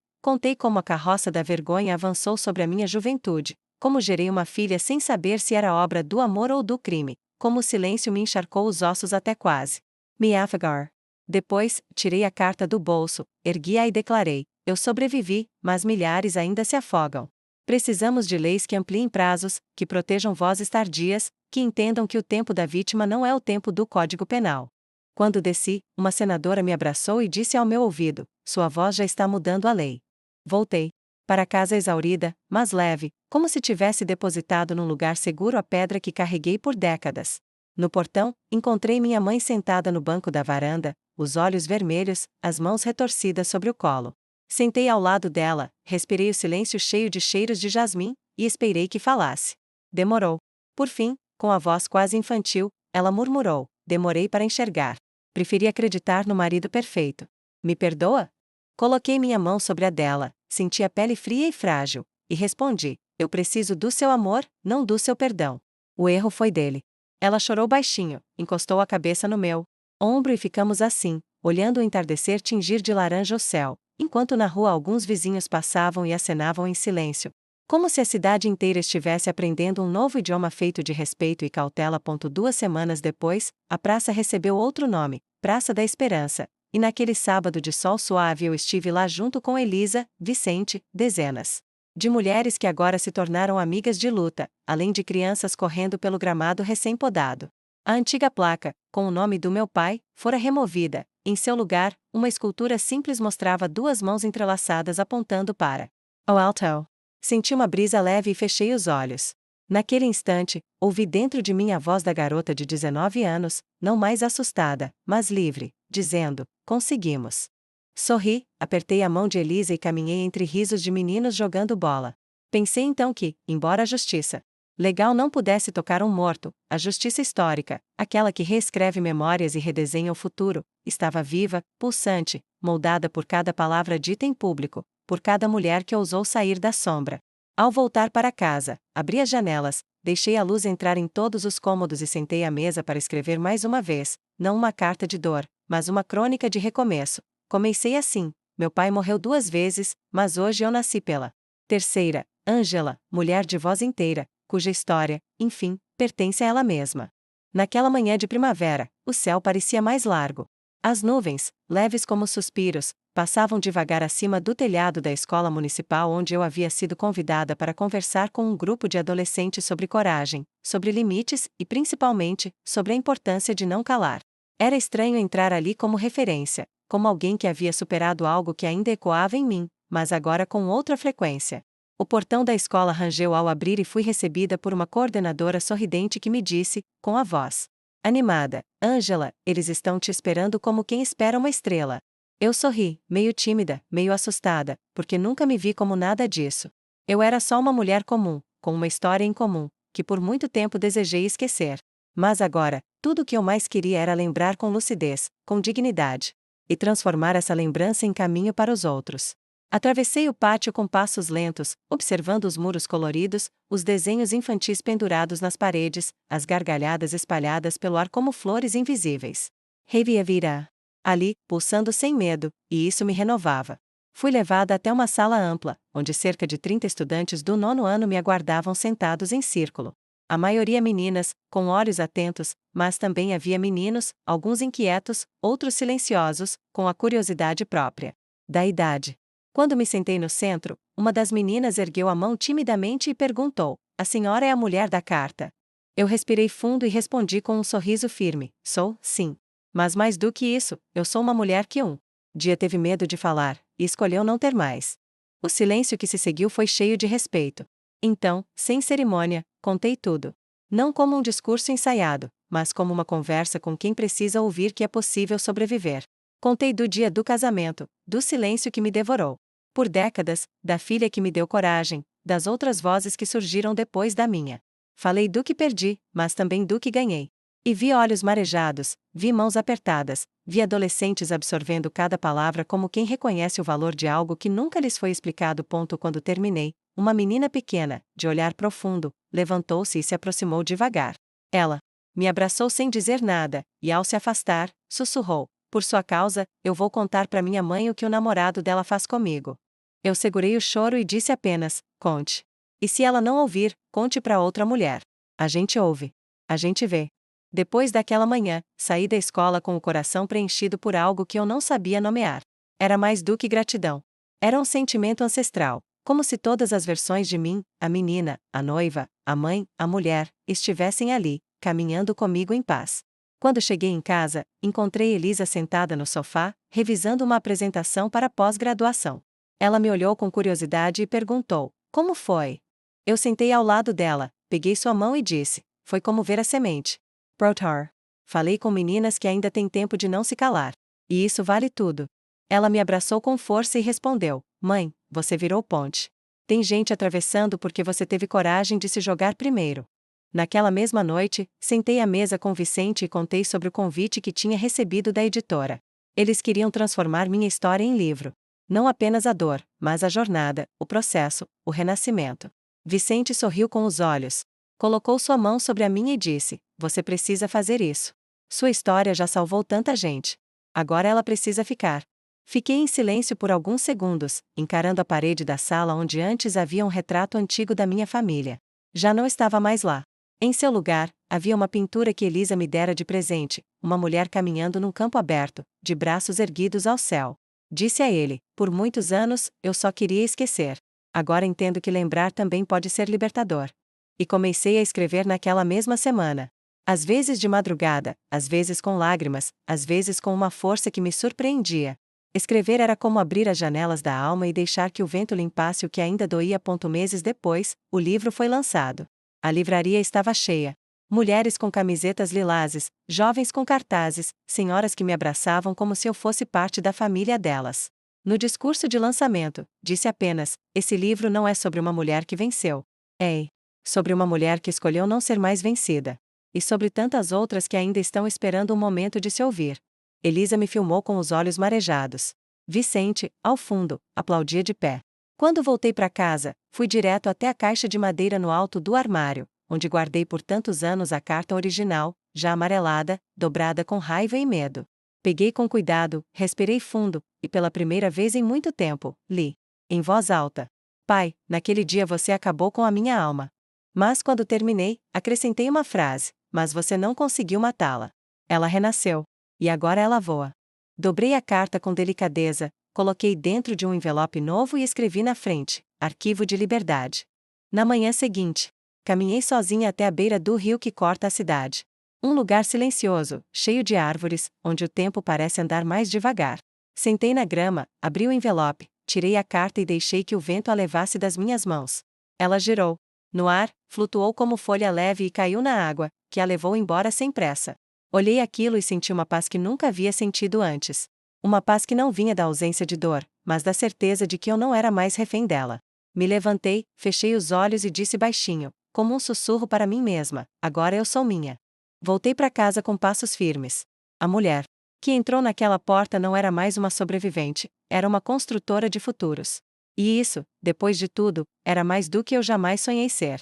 como a carroça da vergonha avançou sobre a minha juventude, como gerei uma filha sem saber se era obra do amor ou do crime, como o silêncio me encharcou os ossos até quase me afogar. Depois, tirei a carta do bolso, ergui-a e declarei: "Eu sobrevivi, mas milhares ainda se afogam. Precisamos de leis que ampliem prazos, que protejam vozes tardias, que entendam que o tempo da vítima não é o tempo do Código Penal." Quando desci, uma senadora me abraçou e disse ao meu ouvido: "Sua voz já está mudando a lei." Voltei para casa exaurida, mas leve, como se tivesse depositado num lugar seguro a pedra que carreguei por décadas. No portão, encontrei minha mãe sentada no banco da varanda, os olhos vermelhos, as mãos retorcidas sobre o colo. Sentei ao lado dela, respirei o silêncio cheio de cheiros de jasmim, e esperei que falasse. Demorou. Por fim, com a voz quase infantil, ela murmurou: "Demorei para enxergar. Preferi acreditar no marido perfeito. Me perdoa?" Coloquei minha mão sobre a dela, senti a pele fria e frágil, e respondi: "Eu preciso do seu amor, não do seu perdão. O erro foi dele." Ela chorou baixinho, encostou a cabeça no meu ombro e ficamos assim, olhando o entardecer tingir de laranja o céu, enquanto na rua alguns vizinhos passavam e acenavam em silêncio. Como se a cidade inteira estivesse aprendendo um novo idioma feito de respeito e cautela. 2 semanas depois, a praça recebeu outro nome, Praça da Esperança, e naquele sábado de sol suave eu estive lá junto com Elisa, Vicente, dezenas de mulheres que agora se tornaram amigas de luta, além de crianças correndo pelo gramado recém-podado. A antiga placa, com o nome do meu pai, fora removida. Em seu lugar, uma escultura simples mostrava 2 mãos entrelaçadas apontando para o alto. Senti uma brisa leve e fechei os olhos. Naquele instante, ouvi dentro de mim a voz da garota de 19 anos, não mais assustada, mas livre, dizendo: "Conseguimos." Sorri, apertei a mão de Elisa e caminhei entre risos de meninos jogando bola. Pensei então que, embora a justiça legal não pudesse tocar um morto, a justiça histórica, aquela que reescreve memórias e redesenha o futuro, estava viva, pulsante, moldada por cada palavra dita em público, por cada mulher que ousou sair da sombra. Ao voltar para casa, abri as janelas, deixei a luz entrar em todos os cômodos e sentei à mesa para escrever mais uma vez, não uma carta de dor, mas uma crônica de recomeço. Comecei assim: "Meu pai morreu 2 vezes, mas hoje eu nasci pela terceira, Ângela, mulher de voz inteira, cuja história, enfim, pertence a ela mesma." Naquela manhã de primavera, o céu parecia mais largo. As nuvens, leves como suspiros, passavam devagar acima do telhado da escola municipal onde eu havia sido convidada para conversar com um grupo de adolescentes sobre coragem, sobre limites e, principalmente, sobre a importância de não calar. Era estranho entrar ali como referência, como alguém que havia superado algo que ainda ecoava em mim, mas agora com outra frequência. O portão da escola rangeu ao abrir e fui recebida por uma coordenadora sorridente que me disse, com a voz animada: "Ângela, eles estão te esperando como quem espera uma estrela." Eu sorri, meio tímida, meio assustada, porque nunca me vi como nada disso. Eu era só uma mulher comum, com uma história em comum, que por muito tempo desejei esquecer. Mas agora, tudo o que eu mais queria era lembrar com lucidez, com dignidade, e transformar essa lembrança em caminho para os outros. Atravessei o pátio com passos lentos, observando os muros coloridos, os desenhos infantis pendurados nas paredes, as gargalhadas espalhadas pelo ar como flores invisíveis. Revia virá ali, pulsando sem medo, e isso me renovava. Fui levada até uma sala ampla, onde cerca de 30 estudantes do 9º ano me aguardavam sentados em círculo. A maioria meninas, com olhos atentos, mas também havia meninos, alguns inquietos, outros silenciosos, com a curiosidade própria da idade. Quando me sentei no centro, uma das meninas ergueu a mão timidamente e perguntou: "A senhora é a mulher da carta?" Eu respirei fundo e respondi com um sorriso firme: "Sou, sim. Mas mais do que isso, eu sou uma mulher que um dia teve medo de falar, e escolheu não ter mais." O silêncio que se seguiu foi cheio de respeito. Então, sem cerimônia, contei tudo. Não como um discurso ensaiado, mas como uma conversa com quem precisa ouvir que é possível sobreviver. Contei do dia do casamento, do silêncio que me devorou. Por décadas, da filha que me deu coragem, das outras vozes que surgiram depois da minha. Falei do que perdi, mas também do que ganhei. E vi olhos marejados, vi mãos apertadas, vi adolescentes absorvendo cada palavra como quem reconhece o valor de algo que nunca lhes foi explicado. Quando terminei, uma menina pequena, de olhar profundo, levantou-se e se aproximou devagar. Ela me abraçou sem dizer nada, e ao se afastar, sussurrou: por sua causa, eu vou contar para minha mãe o que o namorado dela faz comigo. Eu segurei o choro e disse apenas: conte. E se ela não ouvir, conte para outra mulher. A gente ouve. A gente vê. Depois daquela manhã, saí da escola com o coração preenchido por algo que eu não sabia nomear. Era mais do que gratidão. Era um sentimento ancestral, como se todas as versões de mim, a menina, a noiva, a mãe, a mulher, estivessem ali, caminhando comigo em paz. Quando cheguei em casa, encontrei Elisa sentada no sofá, revisando uma apresentação para pós-graduação. Ela me olhou com curiosidade e perguntou: como foi? Eu sentei ao lado dela, peguei sua mão e disse: foi como ver a semente. Brotar. Falei com meninas que ainda têm tempo de não se calar. E isso vale tudo. Ela me abraçou com força e respondeu: mãe, você virou ponte. Tem gente atravessando porque você teve coragem de se jogar primeiro. Naquela mesma noite, sentei à mesa com Vicente e contei sobre o convite que tinha recebido da editora. Eles queriam transformar minha história em livro. Não apenas a dor, mas a jornada, o processo, o renascimento. Vicente sorriu com os olhos. Colocou sua mão sobre a minha e disse: você precisa fazer isso. Sua história já salvou tanta gente. Agora ela precisa ficar. Fiquei em silêncio por alguns segundos, encarando a parede da sala onde antes havia um retrato antigo da minha família. Já não estava mais lá. Em seu lugar, havia uma pintura que Elisa me dera de presente, uma mulher caminhando num campo aberto, de braços erguidos ao céu. Disse a ele: por muitos anos, eu só queria esquecer. Agora entendo que lembrar também pode ser libertador. E comecei a escrever naquela mesma semana. Às vezes de madrugada, às vezes com lágrimas, às vezes com uma força que me surpreendia. Escrever era como abrir as janelas da alma e deixar que o vento limpasse o que ainda doía. Meses depois, o livro foi lançado. A livraria estava cheia. Mulheres com camisetas lilazes, jovens com cartazes, senhoras que me abraçavam como se eu fosse parte da família delas. No discurso de lançamento, disse apenas: esse livro não é sobre uma mulher que venceu. É sobre uma mulher que escolheu não ser mais vencida. E sobre tantas outras que ainda estão esperando um momento de se ouvir. Elisa me filmou com os olhos marejados. Vicente, ao fundo, aplaudia de pé. Quando voltei para casa, fui direto até a caixa de madeira no alto do armário, onde guardei por tantos anos a carta original, já amarelada, dobrada com raiva e medo. Peguei com cuidado, respirei fundo, e pela primeira vez em muito tempo, li. Em voz alta: pai, naquele dia você acabou com a minha alma. Mas quando terminei, acrescentei uma frase: mas você não conseguiu matá-la. Ela renasceu. E agora ela voa. Dobrei a carta com delicadeza, coloquei dentro de um envelope novo e escrevi na frente: Arquivo de Liberdade. Na manhã seguinte, caminhei sozinha até a beira do rio que corta a cidade. Um lugar silencioso, cheio de árvores, onde o tempo parece andar mais devagar. Sentei na grama, abri o envelope, tirei a carta e deixei que o vento a levasse das minhas mãos. Ela girou. No ar, flutuou como folha leve e caiu na água, que a levou embora sem pressa. Olhei aquilo e senti uma paz que nunca havia sentido antes. Uma paz que não vinha da ausência de dor, mas da certeza de que eu não era mais refém dela. Me levantei, fechei os olhos e disse baixinho, como um sussurro para mim mesma: agora eu sou minha. Voltei para casa com passos firmes. A mulher que entrou naquela porta não era mais uma sobrevivente, era uma construtora de futuros. E isso, depois de tudo, era mais do que eu jamais sonhei ser.